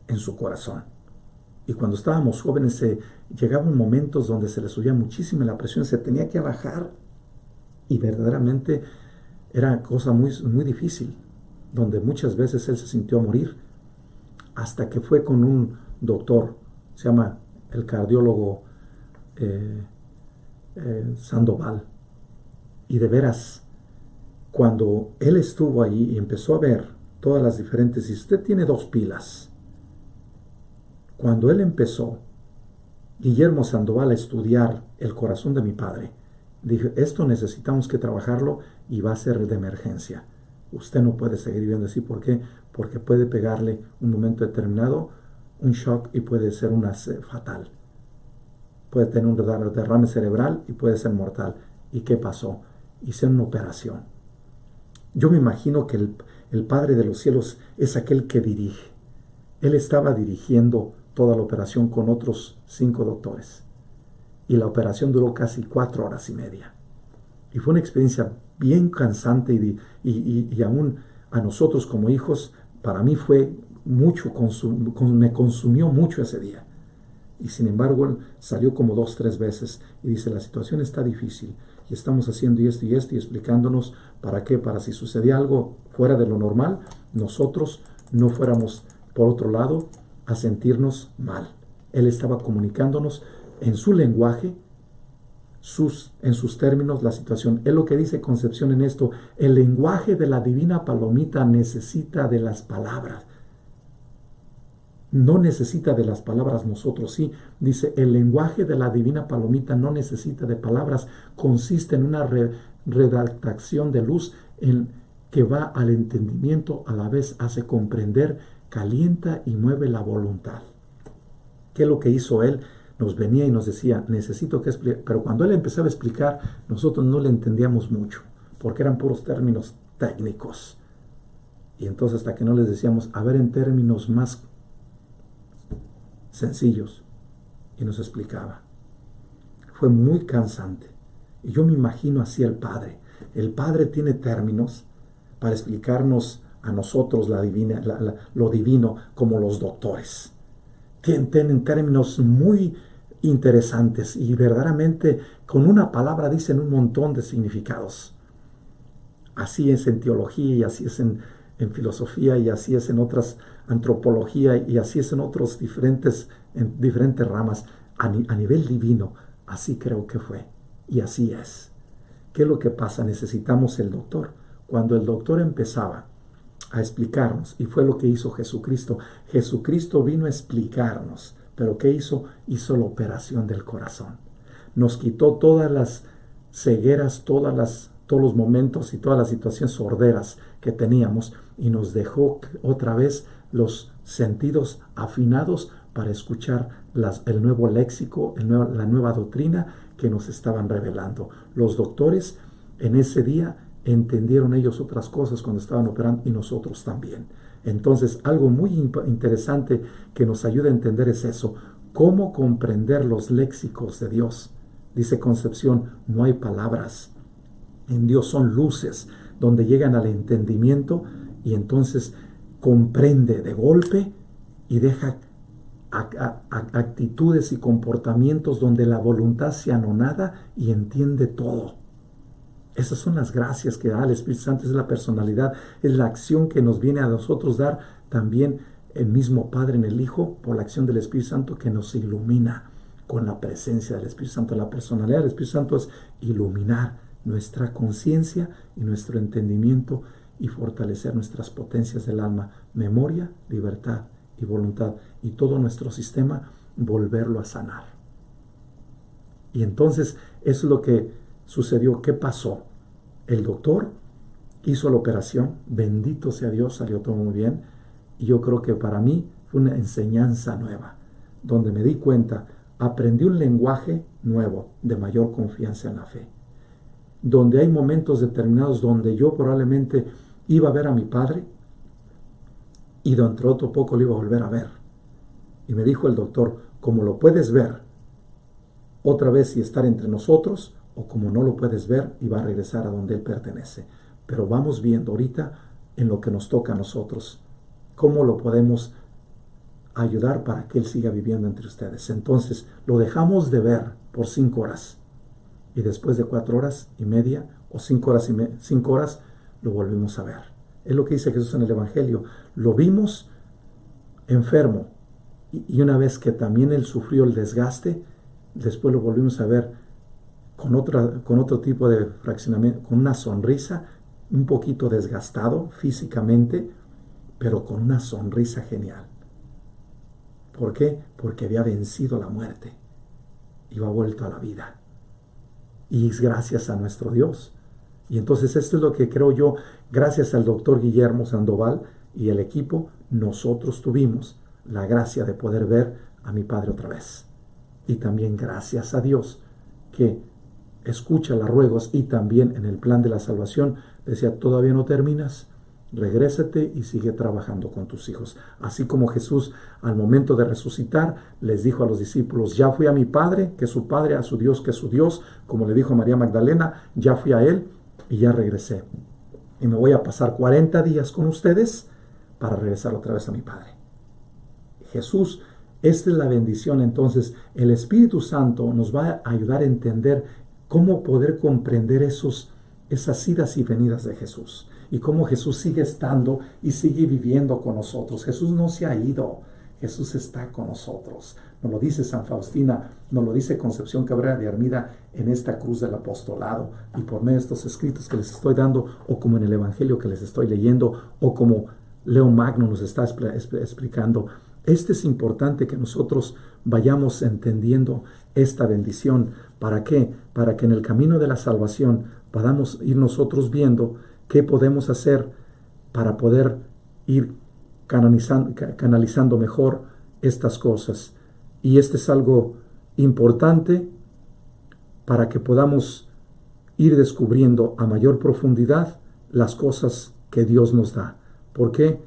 en su corazón. Y cuando estábamos jóvenes llegaban momentos donde se le subía muchísimo la presión, se tenía que bajar. Y verdaderamente era cosa muy, muy difícil, donde muchas veces él se sintió a morir. Hasta que fue con un doctor, se llama el cardiólogo Sandoval. Y de veras, cuando él estuvo allí y empezó a ver todas las diferentes, y usted tiene 2 pilas. Cuando él empezó, Guillermo Sandoval, a estudiar el corazón de mi padre, dije, esto necesitamos que trabajarlo y va a ser de emergencia. Usted no puede seguir viviendo así. ¿Por qué? Porque puede pegarle un momento determinado un shock y puede ser fatal. Puede tener un derrame cerebral y puede ser mortal. ¿Y qué pasó? Hice una operación. Yo me imagino que el Padre de los cielos es aquel que dirige. Él estaba dirigiendo toda la operación con otros 5 doctores. Y la operación duró casi 4 horas y media. Y fue una experiencia bien cansante y aún a nosotros como hijos, para mí fue mucho, me consumió mucho ese día. Y sin embargo, él salió como 2, 3 veces y dice, la situación está difícil y estamos haciendo esto y esto y explicándonos para qué, para si sucedía algo fuera de lo normal, nosotros no fuéramos por otro lado a sentirnos mal. Él estaba comunicándonos en su lenguaje, en sus términos, la situación. Es lo que dice Concepción en esto: el lenguaje de la divina palomita necesita de las palabras. No necesita de las palabras, nosotros sí. Dice, el lenguaje de la divina palomita no necesita de palabras, consiste en una redactación de luz en que va al entendimiento, a la vez hace comprender, calienta y mueve la voluntad. ¿Qué es lo que hizo él? Nos venía y nos decía, necesito que explique, pero cuando él empezaba a explicar, nosotros no le entendíamos mucho, porque eran puros términos técnicos. Y entonces hasta que no les decíamos, a ver, en términos más sencillos, y nos explicaba. Fue muy cansante. Y yo me imagino así el Padre. El Padre tiene términos para explicarnos a nosotros lo divino como los doctores. Tienen términos muy interesantes y verdaderamente con una palabra dicen un montón de significados. Así es en teología y así es en filosofía y así es en otras antropología y así es en otros diferentes ramas. A nivel divino, así creo que fue y así es. ¿Qué es lo que pasa? Necesitamos el doctor. Cuando el doctor empezaba a explicarnos, y fue lo que hizo Jesucristo. Jesucristo vino a explicarnos, pero ¿qué hizo? Hizo la operación del corazón. Nos quitó todas las cegueras, todos los momentos y todas las situaciones sorderas que teníamos y nos dejó otra vez los sentidos afinados para escuchar el nuevo léxico, la nueva doctrina que nos estaban revelando. Los doctores en ese día entendieron ellos otras cosas cuando estaban operando y nosotros también. Entonces, algo muy interesante que nos ayuda a entender es eso: cómo comprender los léxicos de Dios. Dice Concepción, no hay palabras. En Dios son luces donde llegan al entendimiento y entonces comprende de golpe y deja actitudes y comportamientos donde la voluntad se anonada y entiende todo. Esas son las gracias que da el Espíritu Santo, es la personalidad, es la acción que nos viene a nosotros dar también el mismo Padre en el Hijo por la acción del Espíritu Santo que nos ilumina con la presencia del Espíritu Santo. La personalidad del Espíritu Santo es iluminar nuestra conciencia y nuestro entendimiento y fortalecer nuestras potencias del alma, memoria, libertad y voluntad y todo nuestro sistema volverlo a sanar. Y entonces eso es lo que sucedió. ¿Qué pasó? El doctor hizo la operación, bendito sea Dios, salió todo muy bien. Y yo creo que para mí fue una enseñanza nueva, donde me di cuenta, aprendí un lenguaje nuevo de mayor confianza en la fe, donde hay momentos determinados donde yo probablemente iba a ver a mi padre y dentro de otro poco lo iba a volver a ver. Y me dijo el doctor, como lo puedes ver otra vez y estar entre nosotros, o como no lo puedes ver y va a regresar a donde él pertenece. Pero vamos viendo ahorita en lo que nos toca a nosotros, cómo lo podemos ayudar para que él siga viviendo entre ustedes. Entonces lo dejamos de ver por 5 horas y después de 4 horas y media o 5 horas, 5 horas lo volvimos a ver. Es lo que dice Jesús en el Evangelio. Lo vimos enfermo y una vez que también él sufrió el desgaste, después lo volvimos a ver con otro tipo de fraccionamiento, con una sonrisa, un poquito desgastado físicamente, pero con una sonrisa genial. ¿Por qué? Porque había vencido la muerte y ha vuelto a la vida. Y es gracias a nuestro Dios. Y entonces esto es lo que creo yo, gracias al doctor Guillermo Sandoval y el equipo, nosotros tuvimos la gracia de poder ver a mi padre otra vez. Y también gracias a Dios que escucha los ruegos y también en el plan de la salvación decía, todavía no terminas, regrésate y sigue trabajando con tus hijos. Así como Jesús al momento de resucitar les dijo a los discípulos, ya fui a mi Padre, que es su Padre, a su Dios, que es su Dios, como le dijo a María Magdalena, ya fui a Él y ya regresé. Y me voy a pasar 40 días con ustedes para regresar otra vez a mi Padre. Jesús, esta es la bendición. Entonces el Espíritu Santo nos va a ayudar a entender cómo poder comprender esas idas y venidas de Jesús y cómo Jesús sigue estando y sigue viviendo con nosotros. Jesús no se ha ido, Jesús está con nosotros. Nos lo dice San Faustina, nos lo dice Concepción Cabrera de Armida en esta cruz del apostolado, y por medio de estos escritos que les estoy dando, o como en el Evangelio que les estoy leyendo, o como León Magno nos está explicando. Es importante que nosotros vayamos entendiendo esta bendición. ¿Para qué? Para que en el camino de la salvación podamos ir nosotros viendo qué podemos hacer para poder ir canalizando mejor estas cosas. Y este es algo importante para que podamos ir descubriendo a mayor profundidad las cosas que Dios nos da. ¿Por qué?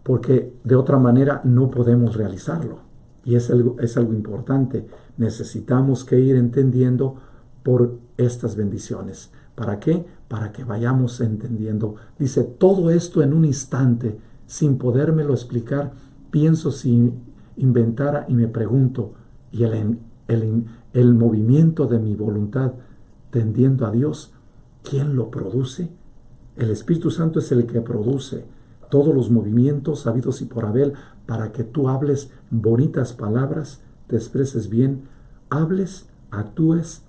Porque de otra manera no podemos realizarlo. Y es algo importante. Necesitamos que ir entendiendo por estas bendiciones. ¿Para qué? Para que vayamos entendiendo. Dice, todo esto en un instante, sin podérmelo explicar, pienso si inventara y me pregunto, y el movimiento de mi voluntad tendiendo a Dios, ¿quién lo produce? El Espíritu Santo es el que produce todos los movimientos habidos y por haber, para que tú hables bonitas palabras, te expreses bien, hables, actúes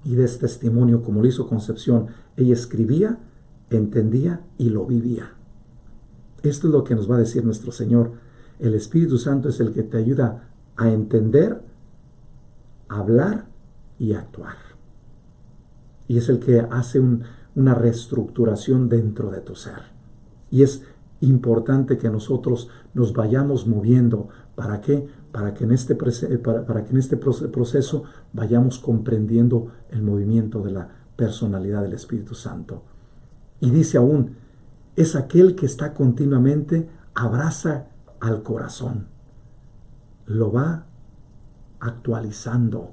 y des testimonio, como lo hizo Concepción. Ella escribía, entendía y lo vivía. Esto es lo que nos va a decir nuestro Señor. El Espíritu Santo es el que te ayuda a entender, hablar y actuar. Y es el que hace una reestructuración dentro de tu ser. Y es importante que nosotros nos vayamos moviendo. ¿Para qué? Para que en este proceso vayamos comprendiendo el movimiento de la personalidad del Espíritu Santo. Y dice aún, es aquel que está continuamente, abraza al corazón, lo va actualizando,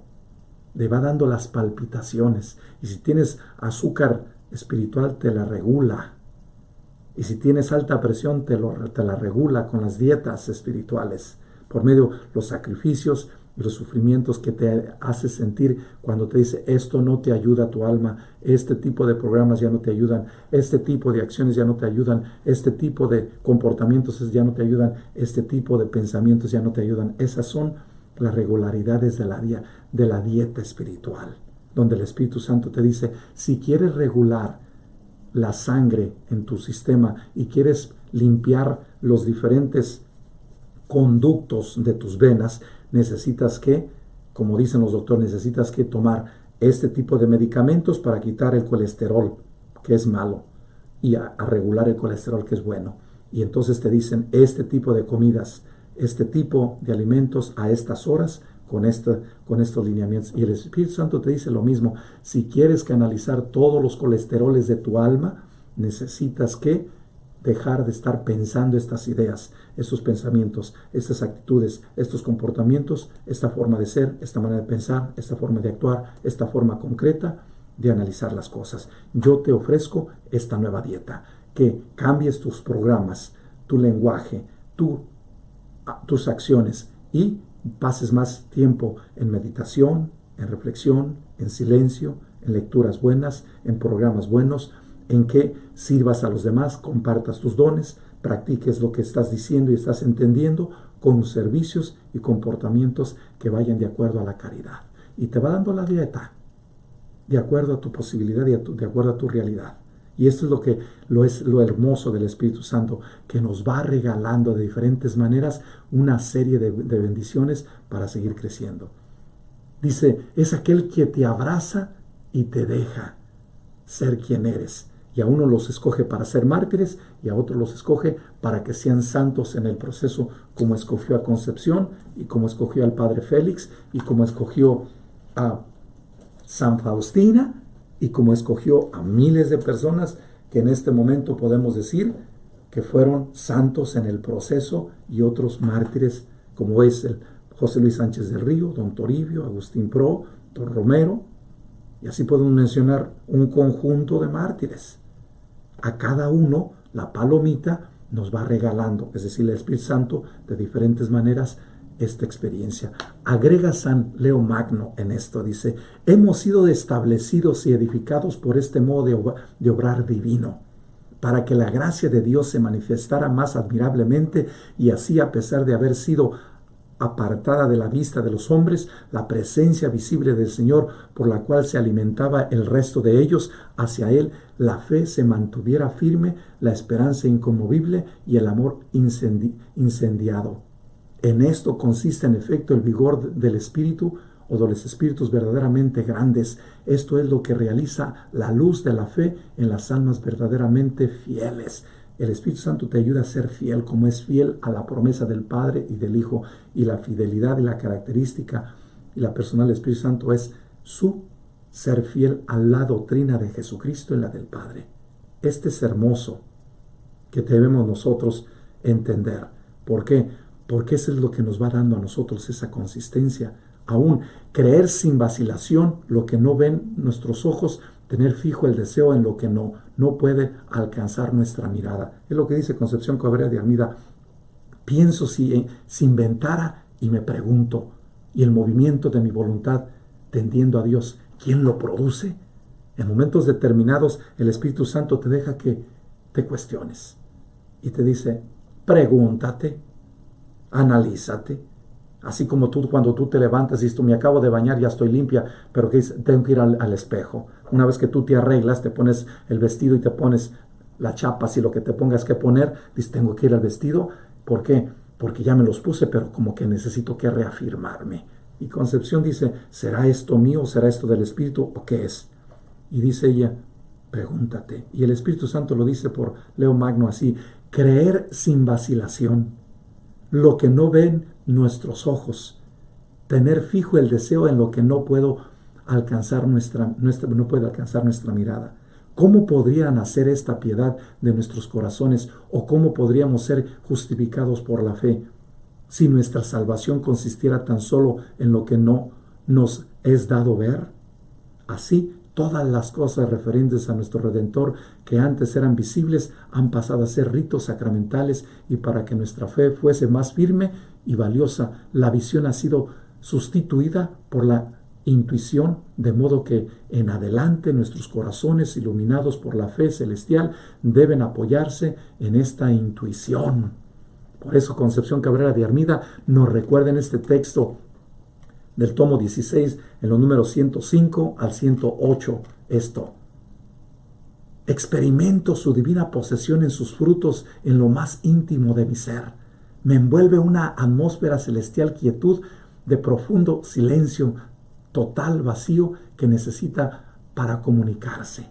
le va dando las palpitaciones. Y si tienes azúcar espiritual, te la regula. Y si tienes alta presión, te la regula con las dietas espirituales, por medio de los sacrificios y los sufrimientos que te hace sentir cuando te dice, esto no te ayuda a tu alma, este tipo de programas ya no te ayudan, este tipo de acciones ya no te ayudan, este tipo de comportamientos ya no te ayudan, este tipo de pensamientos ya no te ayudan. Esas son las regularidades de la dieta espiritual, donde el Espíritu Santo te dice, si quieres regular la sangre en tu sistema y quieres limpiar los diferentes conductos de tus venas, necesitas que, como dicen los doctores, necesitas que tomar este tipo de medicamentos para quitar el colesterol, que es malo, y a regular el colesterol, que es bueno. Y entonces te dicen este tipo de comidas, este tipo de alimentos a estas horas, con estos lineamientos. Y el Espíritu Santo te dice lo mismo. Si quieres canalizar todos los colesteroles de tu alma, necesitas que dejar de estar pensando estas ideas, estos pensamientos, estas actitudes, estos comportamientos, esta forma de ser, esta manera de pensar, esta forma de actuar, esta forma concreta de analizar las cosas. Yo te ofrezco esta nueva dieta, que cambies tus programas, tu lenguaje, tus acciones y pases más tiempo en meditación, en reflexión, en silencio, en lecturas buenas, en programas buenos, en que sirvas a los demás, compartas tus dones, practiques lo que estás diciendo y estás entendiendo con servicios y comportamientos que vayan de acuerdo a la caridad. Y te va dando la dieta de acuerdo a tu posibilidad y de acuerdo a tu realidad. Y esto es lo hermoso del Espíritu Santo, que nos va regalando de diferentes maneras una serie de bendiciones para seguir creciendo. Dice, es aquel que te abraza y te deja ser quien eres. Y a uno los escoge para ser mártires y a otros los escoge para que sean santos en el proceso, como escogió a Concepción y como escogió al Padre Félix y como escogió a San Faustina y como escogió a miles de personas que en este momento podemos decir que fueron santos en el proceso y otros mártires, como es el José Luis Sánchez del Río, don Toribio, Agustín Pro, don Romero, y así podemos mencionar un conjunto de mártires. A cada uno la palomita nos va regalando, es decir, el Espíritu Santo de diferentes maneras, esta experiencia. Agrega San Leo Magno en esto, dice, hemos sido establecidos y edificados por este modo de obrar divino, para que la gracia de Dios se manifestara más admirablemente y así, a pesar de haber sido apartada de la vista de los hombres, la presencia visible del Señor, por la cual se alimentaba el resto de ellos, hacia Él la fe se mantuviera firme, la esperanza inconmovible y el amor incendiado. En esto consiste en efecto el vigor del Espíritu o de los espíritus verdaderamente grandes. Esto es lo que realiza la luz de la fe en las almas verdaderamente fieles. El Espíritu Santo te ayuda a ser fiel, como es fiel a la promesa del Padre y del Hijo. Y la fidelidad y la característica y la personal del Espíritu Santo es su ser fiel a la doctrina de Jesucristo y la del Padre. Este es hermoso que debemos nosotros entender. ¿Por qué? Porque eso es lo que nos va dando a nosotros esa consistencia. Aún creer sin vacilación lo que no ven nuestros ojos, tener fijo el deseo en lo que no puede alcanzar nuestra mirada. Es lo que dice Concepción Cabrera de Armida. Pienso si inventara y me pregunto, y el movimiento de mi voluntad tendiendo a Dios, ¿quién lo produce? En momentos determinados el Espíritu Santo te deja que te cuestiones y te dice, pregúntate, analízate. Así como tú, cuando tú te levantas y dices, me acabo de bañar, ya estoy limpia, pero que tengo que ir al espejo. Una vez que tú te arreglas, te pones el vestido y te pones la chapa, si lo que te pongas que poner, dices, tengo que ir al vestido. ¿Por qué? Porque ya me los puse, pero como que necesito que reafirmarme. Y Concepción dice, ¿será esto mío? ¿Será esto del Espíritu? ¿O qué es? Y dice ella, pregúntate. Y el Espíritu Santo lo dice por Leo Magno así, creer sin vacilación lo que no ven nuestros ojos, tener fijo el deseo en lo que no puede alcanzar nuestra mirada. ¿Cómo podría nacer esta piedad de nuestros corazones o cómo podríamos ser justificados por la fe si nuestra salvación consistiera tan solo en lo que no nos es dado ver? Así, todas las cosas referentes a nuestro Redentor que antes eran visibles han pasado a ser ritos sacramentales, y para que nuestra fe fuese más firme y valiosa, la visión ha sido sustituida por la intuición, de modo que en adelante nuestros corazones iluminados por la fe celestial deben apoyarse en esta intuición. Por eso Concepción Cabrera de Armida nos recuerda en este texto del tomo 16, en los números 105 al 108, esto. Experimento su divina posesión en sus frutos en lo más íntimo de mi ser. Me envuelve una atmósfera celestial quietud de profundo silencio, total vacío que necesita para comunicarse.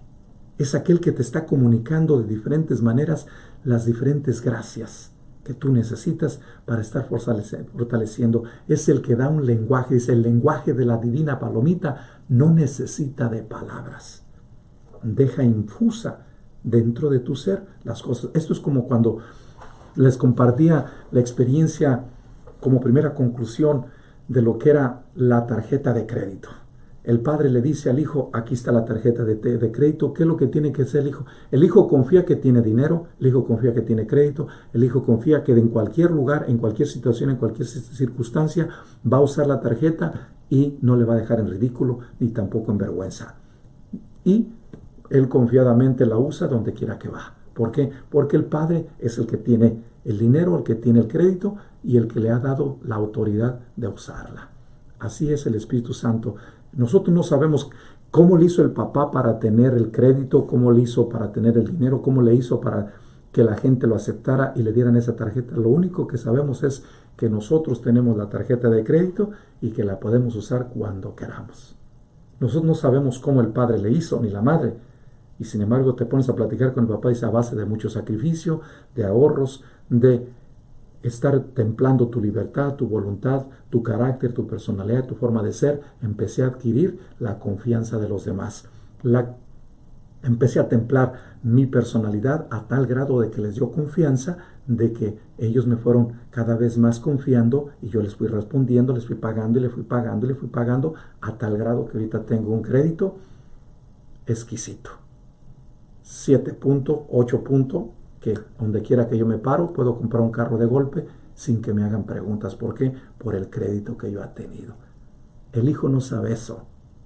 Es aquel que te está comunicando de diferentes maneras las diferentes gracias que tú necesitas para estar fortaleciendo. Es el que da un lenguaje, es el lenguaje de la divina palomita, no necesita de palabras. Deja infusa dentro de tu ser las cosas. Esto es como cuando les compartía la experiencia como primera conclusión de lo que era la tarjeta de crédito. El padre le dice al hijo, aquí está la tarjeta de crédito, ¿qué es lo que tiene que hacer el hijo? El hijo confía que tiene dinero, el hijo confía que tiene crédito, el hijo confía que en cualquier lugar, en cualquier situación, en cualquier circunstancia, va a usar la tarjeta y no le va a dejar en ridículo ni tampoco en vergüenza. Y él confiadamente la usa donde quiera que va. ¿Por qué? Porque el padre es el que tiene el dinero, el que tiene el crédito y el que le ha dado la autoridad de usarla. Así es el Espíritu Santo. Nosotros no sabemos cómo le hizo el papá para tener el crédito, cómo le hizo para tener el dinero, cómo le hizo para que la gente lo aceptara y le dieran esa tarjeta. Lo único que sabemos es que nosotros tenemos la tarjeta de crédito y que la podemos usar cuando queramos. Nosotros no sabemos cómo el padre le hizo, ni la madre. Y sin embargo te pones a platicar con el papá y es a base de mucho sacrificio, de ahorros, de estar templando tu libertad, tu voluntad, tu carácter, tu personalidad, tu forma de ser. Empecé a adquirir la confianza de los demás. Empecé a templar mi personalidad a tal grado de que les dio confianza, de que ellos me fueron cada vez más confiando y yo les fui respondiendo, les fui pagando y les fui pagando y les fui pagando a tal grado que ahorita tengo un crédito exquisito. 7 puntos, 8 puntos, que donde quiera que yo me paro puedo comprar un carro de golpe sin que me hagan preguntas. ¿Por qué? Por el crédito que yo he tenido. El hijo no sabe eso,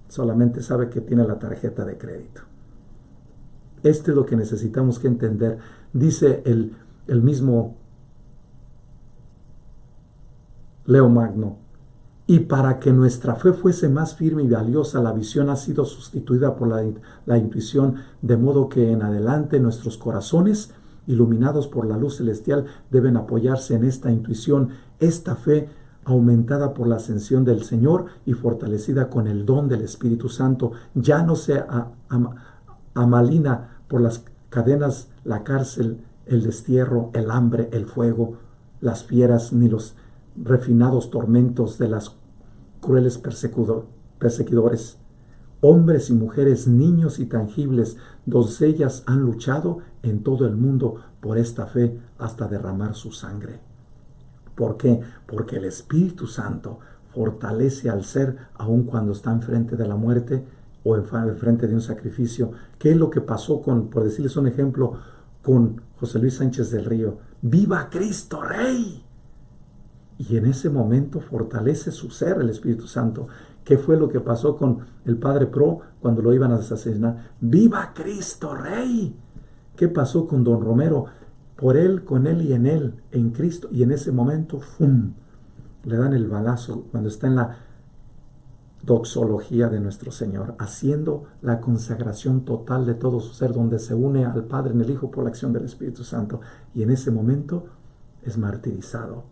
solamente sabe que tiene la tarjeta de crédito. Este es lo que necesitamos que entender. Dice el mismo Leo Magno, y para que nuestra fe fuese más firme y valiosa, la visión ha sido sustituida por la intuición, de modo que en adelante nuestros corazones, iluminados por la luz celestial, deben apoyarse en esta intuición, esta fe aumentada por la ascensión del Señor y fortalecida con el don del Espíritu Santo. Ya no se amalina por las cadenas, la cárcel, el destierro, el hambre, el fuego, las fieras, ni los refinados tormentos de las crueles perseguidores. Hombres y mujeres, niños y tangibles, doncellas han luchado en todo el mundo por esta fe hasta derramar su sangre. ¿Por qué? Porque el Espíritu Santo fortalece al ser aun cuando está enfrente de la muerte o enfrente de un sacrificio. ¿Qué es lo que pasó con, por decirles un ejemplo, con José Luis Sánchez del Río? ¡Viva Cristo Rey! Y en ese momento fortalece su ser el Espíritu Santo. ¿Qué fue lo que pasó con el Padre Pro cuando lo iban a asesinar? ¡Viva Cristo Rey! ¿Qué pasó con Don Romero? Por él, con él y en él, en Cristo. Y en ese momento, ¡fum!, le dan el balazo cuando está en la doxología de nuestro Señor, haciendo la consagración total de todo su ser, donde se une al Padre en el Hijo por la acción del Espíritu Santo. Y en ese momento es martirizado,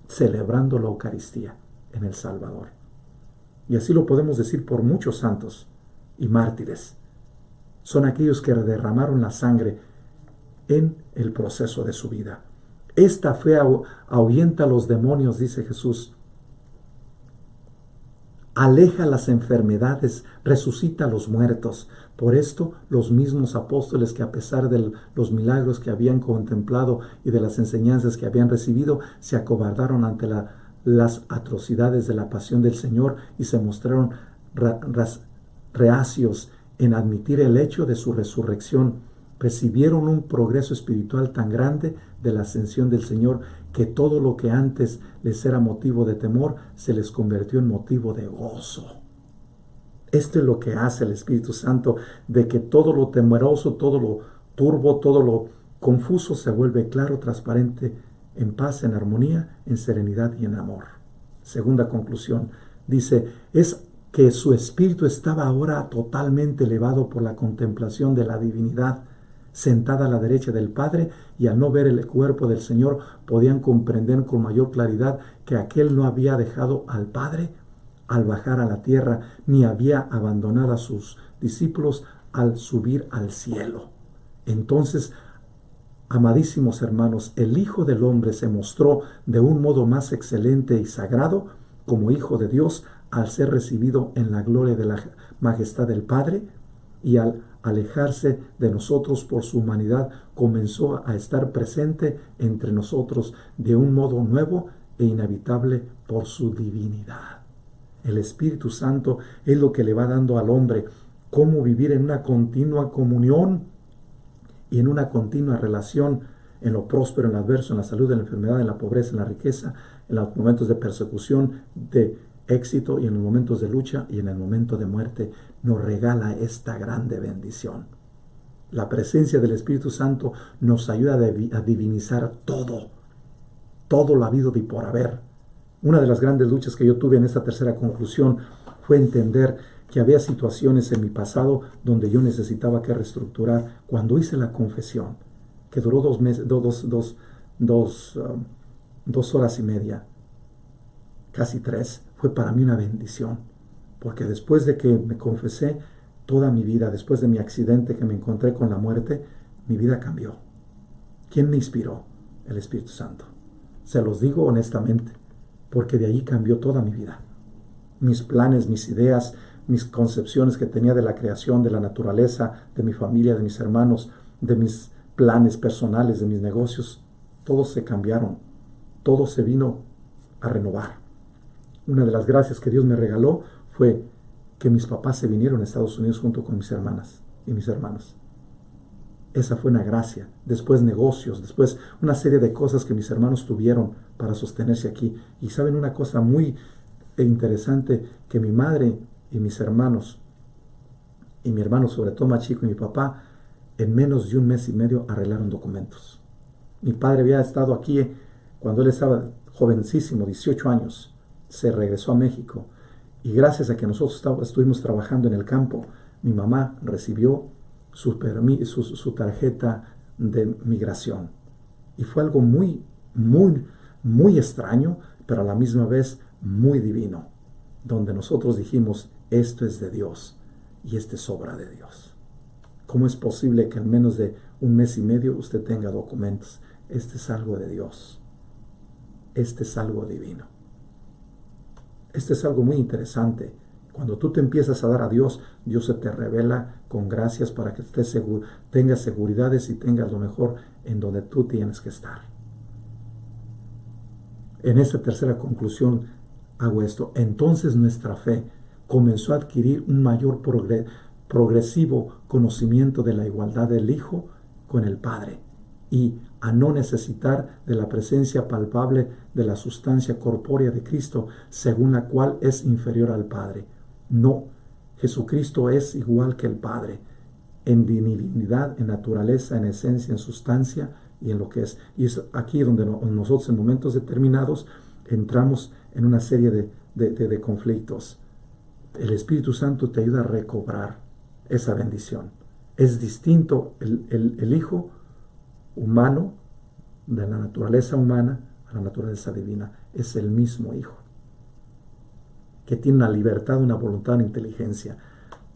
celebrando la Eucaristía en El Salvador. Y así lo podemos decir por muchos santos y mártires. Son aquellos que derramaron la sangre en el proceso de su vida. Esta fe ahuyenta a los demonios, dice Jesús. Aleja las enfermedades, resucita a los muertos. Por esto, los mismos apóstoles que, a pesar de los milagros que habían contemplado y de las enseñanzas que habían recibido, se acobardaron ante las atrocidades de la pasión del Señor y se mostraron reacios en admitir el hecho de su resurrección. Recibieron un progreso espiritual tan grande de la ascensión del Señor que todo lo que antes les era motivo de temor se les convirtió en motivo de gozo. Esto es lo que hace el Espíritu Santo, de que todo lo temeroso, todo lo turbo, todo lo confuso se vuelve claro, transparente, en paz, en armonía, en serenidad y en amor. Segunda conclusión, dice, es que su espíritu estaba ahora totalmente elevado por la contemplación de la divinidad. sentada a la derecha del Padre, y al no ver el cuerpo del Señor podían comprender con mayor claridad que aquel no había dejado al Padre al bajar a la tierra, ni había abandonado a sus discípulos al subir al cielo. Entonces, amadísimos hermanos, el Hijo del Hombre se mostró de un modo más excelente y sagrado como Hijo de Dios al ser recibido en la gloria de la majestad del Padre, y al alejarse de nosotros por su humanidad comenzó a estar presente entre nosotros de un modo nuevo e inevitable por su divinidad. El Espíritu Santo es lo que le va dando al hombre cómo vivir en una continua comunión y en una continua relación, en lo próspero, en lo adverso, en la salud, en la enfermedad, en la pobreza, en la riqueza, en los momentos de persecución, de éxito, y en los momentos de lucha y en el momento de muerte. Nos regala esta grande bendición. La presencia del Espíritu Santo nos ayuda a divinizar todo lo habido y por haber. Una de las grandes luchas que yo tuve en esta tercera conclusión fue entender que había situaciones en mi pasado donde yo necesitaba que reestructurar. Cuando hice la confesión, que duró 2 meses, 2 horas y media, casi 3, fue para mí una bendición, porque después de que me confesé, toda mi vida, después de mi accidente que me encontré con la muerte, mi vida cambió. ¿Quién me inspiró? El Espíritu Santo. Se los digo honestamente, porque de ahí cambió toda mi vida. Mis planes, mis ideas, mis concepciones que tenía de la creación, de la naturaleza, de mi familia, de mis hermanos, de mis planes personales, de mis negocios, todos se cambiaron. Todo se vino a renovar. Una de las gracias que Dios me regaló fue que mis papás se vinieron a Estados Unidos junto con mis hermanas y mis hermanos. Esa fue una gracia. Después negocios, después una serie de cosas que mis hermanos tuvieron para sostenerse aquí. Y saben una cosa muy interesante, que mi madre y mis hermanos, y mi hermano sobre todo más chico y mi papá, en menos de 1 mes y medio arreglaron documentos. Mi padre había estado aquí cuando él estaba jovencísimo, 18 años. Se regresó a México. Y gracias a que nosotros estuvimos trabajando en el campo, mi mamá recibió su tarjeta de migración. Y fue algo muy, muy, muy extraño, pero a la misma vez muy divino, donde nosotros dijimos, esto es de Dios y esta es obra de Dios. ¿Cómo es posible que en menos de 1 mes y medio usted tenga documentos? Este es algo de Dios. Este es algo divino. Este es algo muy interesante. Cuando tú te empiezas a dar a Dios, Dios se te revela con gracias para que tengas seguridades y tengas lo mejor en donde tú tienes que estar. En esta tercera conclusión hago esto. Entonces nuestra fe comenzó a adquirir un mayor progresivo conocimiento de la igualdad del Hijo con el Padre, y a no necesitar de la presencia palpable de la sustancia corpórea de Cristo, según la cual es inferior al Padre. No, Jesucristo es igual que el Padre, en divinidad, en naturaleza, en esencia, en sustancia y en lo que es. Y es aquí donde nosotros en momentos determinados entramos en una serie de conflictos. El Espíritu Santo te ayuda a recobrar esa bendición. Es distinto el Hijo humano, de la naturaleza humana a la naturaleza divina. Es el mismo Hijo, que tiene una libertad, una voluntad, una inteligencia.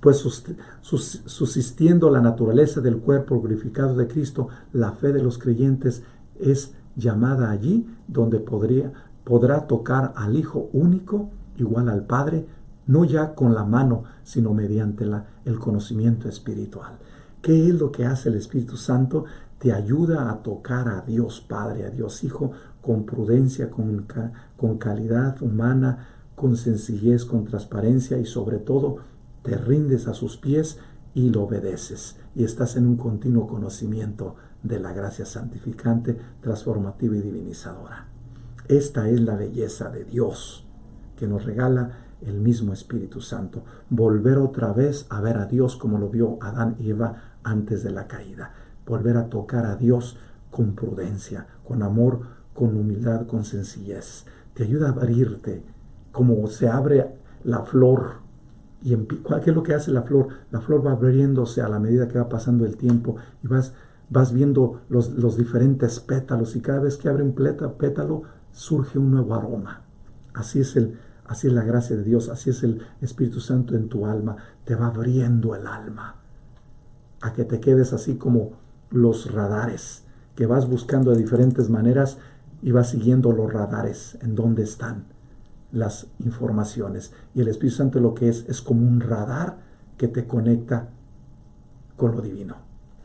Pues subsistiendo la naturaleza del cuerpo glorificado de Cristo, la fe de los creyentes es llamada allí donde podrá tocar al Hijo único, igual al Padre, no ya con la mano, sino mediante el conocimiento espiritual. ¿Qué es lo que hace el Espíritu Santo? Te ayuda a tocar a Dios Padre, a Dios Hijo, con prudencia, con calidad humana, con sencillez, con transparencia, y sobre todo te rindes a sus pies y lo obedeces. Y estás en un continuo conocimiento de la gracia santificante, transformativa y divinizadora. Esta es la belleza de Dios que nos regala el mismo Espíritu Santo. Volver otra vez a ver a Dios como lo vio Adán y Eva antes de la caída. Volver a tocar a Dios con prudencia, con amor, con humildad, con sencillez. Te ayuda a abrirte como se abre la flor ¿qué es lo que hace la flor? La flor va abriéndose a la medida que va pasando el tiempo y vas viendo los diferentes pétalos, y cada vez que abre un pétalo surge un nuevo aroma. Así es la gracia de Dios, así es el Espíritu Santo en tu alma. Te va abriendo el alma a que te quedes así como los radares, que vas buscando de diferentes maneras y vas siguiendo los radares en dónde están las informaciones. Y el Espíritu Santo lo que es como un radar que te conecta con lo divino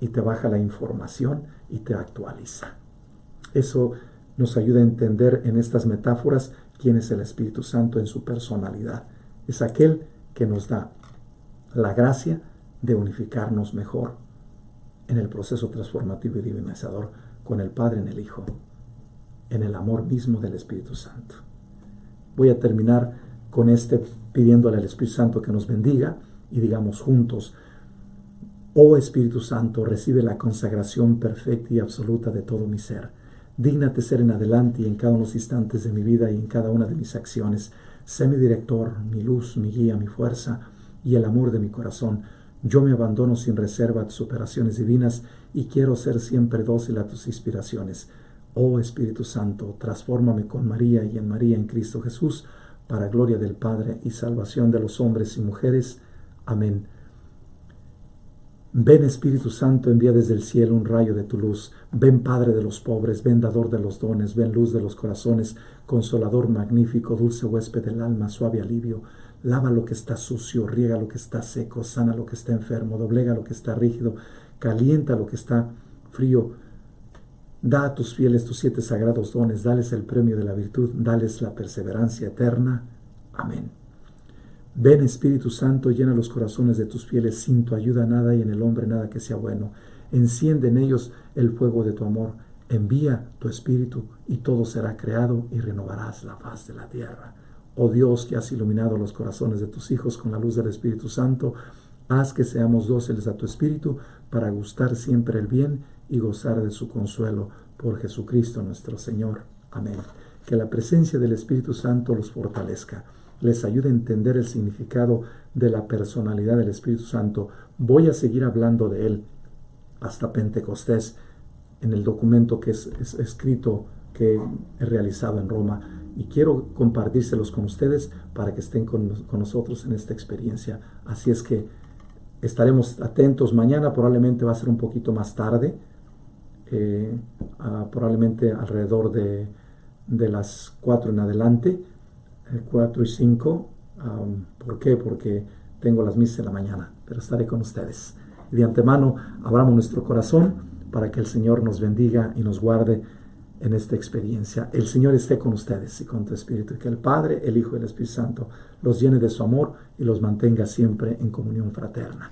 y te baja la información y te actualiza. Eso nos ayuda a entender en estas metáforas quién es el Espíritu Santo en su personalidad. Es aquel que nos da la gracia de unificarnos mejor en el proceso transformativo y divinizador con el Padre en el Hijo, en el amor mismo del Espíritu Santo. Voy a terminar con pidiéndole al Espíritu Santo que nos bendiga y digamos juntos: oh Espíritu Santo, recibe la consagración perfecta y absoluta de todo mi ser. Dígnate ser en adelante y en cada uno de los instantes de mi vida y en cada una de mis acciones. Sé mi director, mi luz, mi guía, mi fuerza y el amor de mi corazón. Yo me abandono sin reserva a tus operaciones divinas y quiero ser siempre dócil a tus inspiraciones. Oh Espíritu Santo, transfórmame con María y en María en Cristo Jesús, para gloria del Padre y salvación de los hombres y mujeres. Amén. Ven Espíritu Santo, envía desde el cielo un rayo de tu luz. Ven Padre de los pobres, ven dador de los dones, ven luz de los corazones, consolador magnífico, dulce huésped del alma, suave alivio. Lava lo que está sucio, riega lo que está seco, sana lo que está enfermo, doblega lo que está rígido, calienta lo que está frío. Da a tus fieles tus 7 sagrados dones, dales el premio de la virtud, dales la perseverancia eterna. Amén. Ven Espíritu Santo, llena los corazones de tus fieles, sin tu ayuda nada y en el hombre nada que sea bueno. Enciende en ellos el fuego de tu amor. Envía tu Espíritu y todo será creado y renovarás la faz de la tierra. Oh Dios, que has iluminado los corazones de tus hijos con la luz del Espíritu Santo, haz que seamos dóciles a tu Espíritu para gustar siempre el bien y gozar de su consuelo por Jesucristo nuestro Señor. Amén. Que la presencia del Espíritu Santo los fortalezca, les ayude a entender el significado de la personalidad del Espíritu Santo. Voy a seguir hablando de él hasta Pentecostés en el documento que es escrito, que he realizado en Roma, y quiero compartírselos con ustedes para que estén con nosotros en esta experiencia. Así es que estaremos atentos. Mañana probablemente va a ser un poquito más tarde, probablemente alrededor de las 4 en adelante, 4 y 5. ¿Por qué? Porque tengo las misas en la mañana, pero estaré con ustedes. Y de antemano, abramos nuestro corazón para que el Señor nos bendiga y nos guarde en esta experiencia. El Señor esté con ustedes y con tu espíritu, y que el Padre, el Hijo y el Espíritu Santo los llene de su amor y los mantenga siempre en comunión fraterna.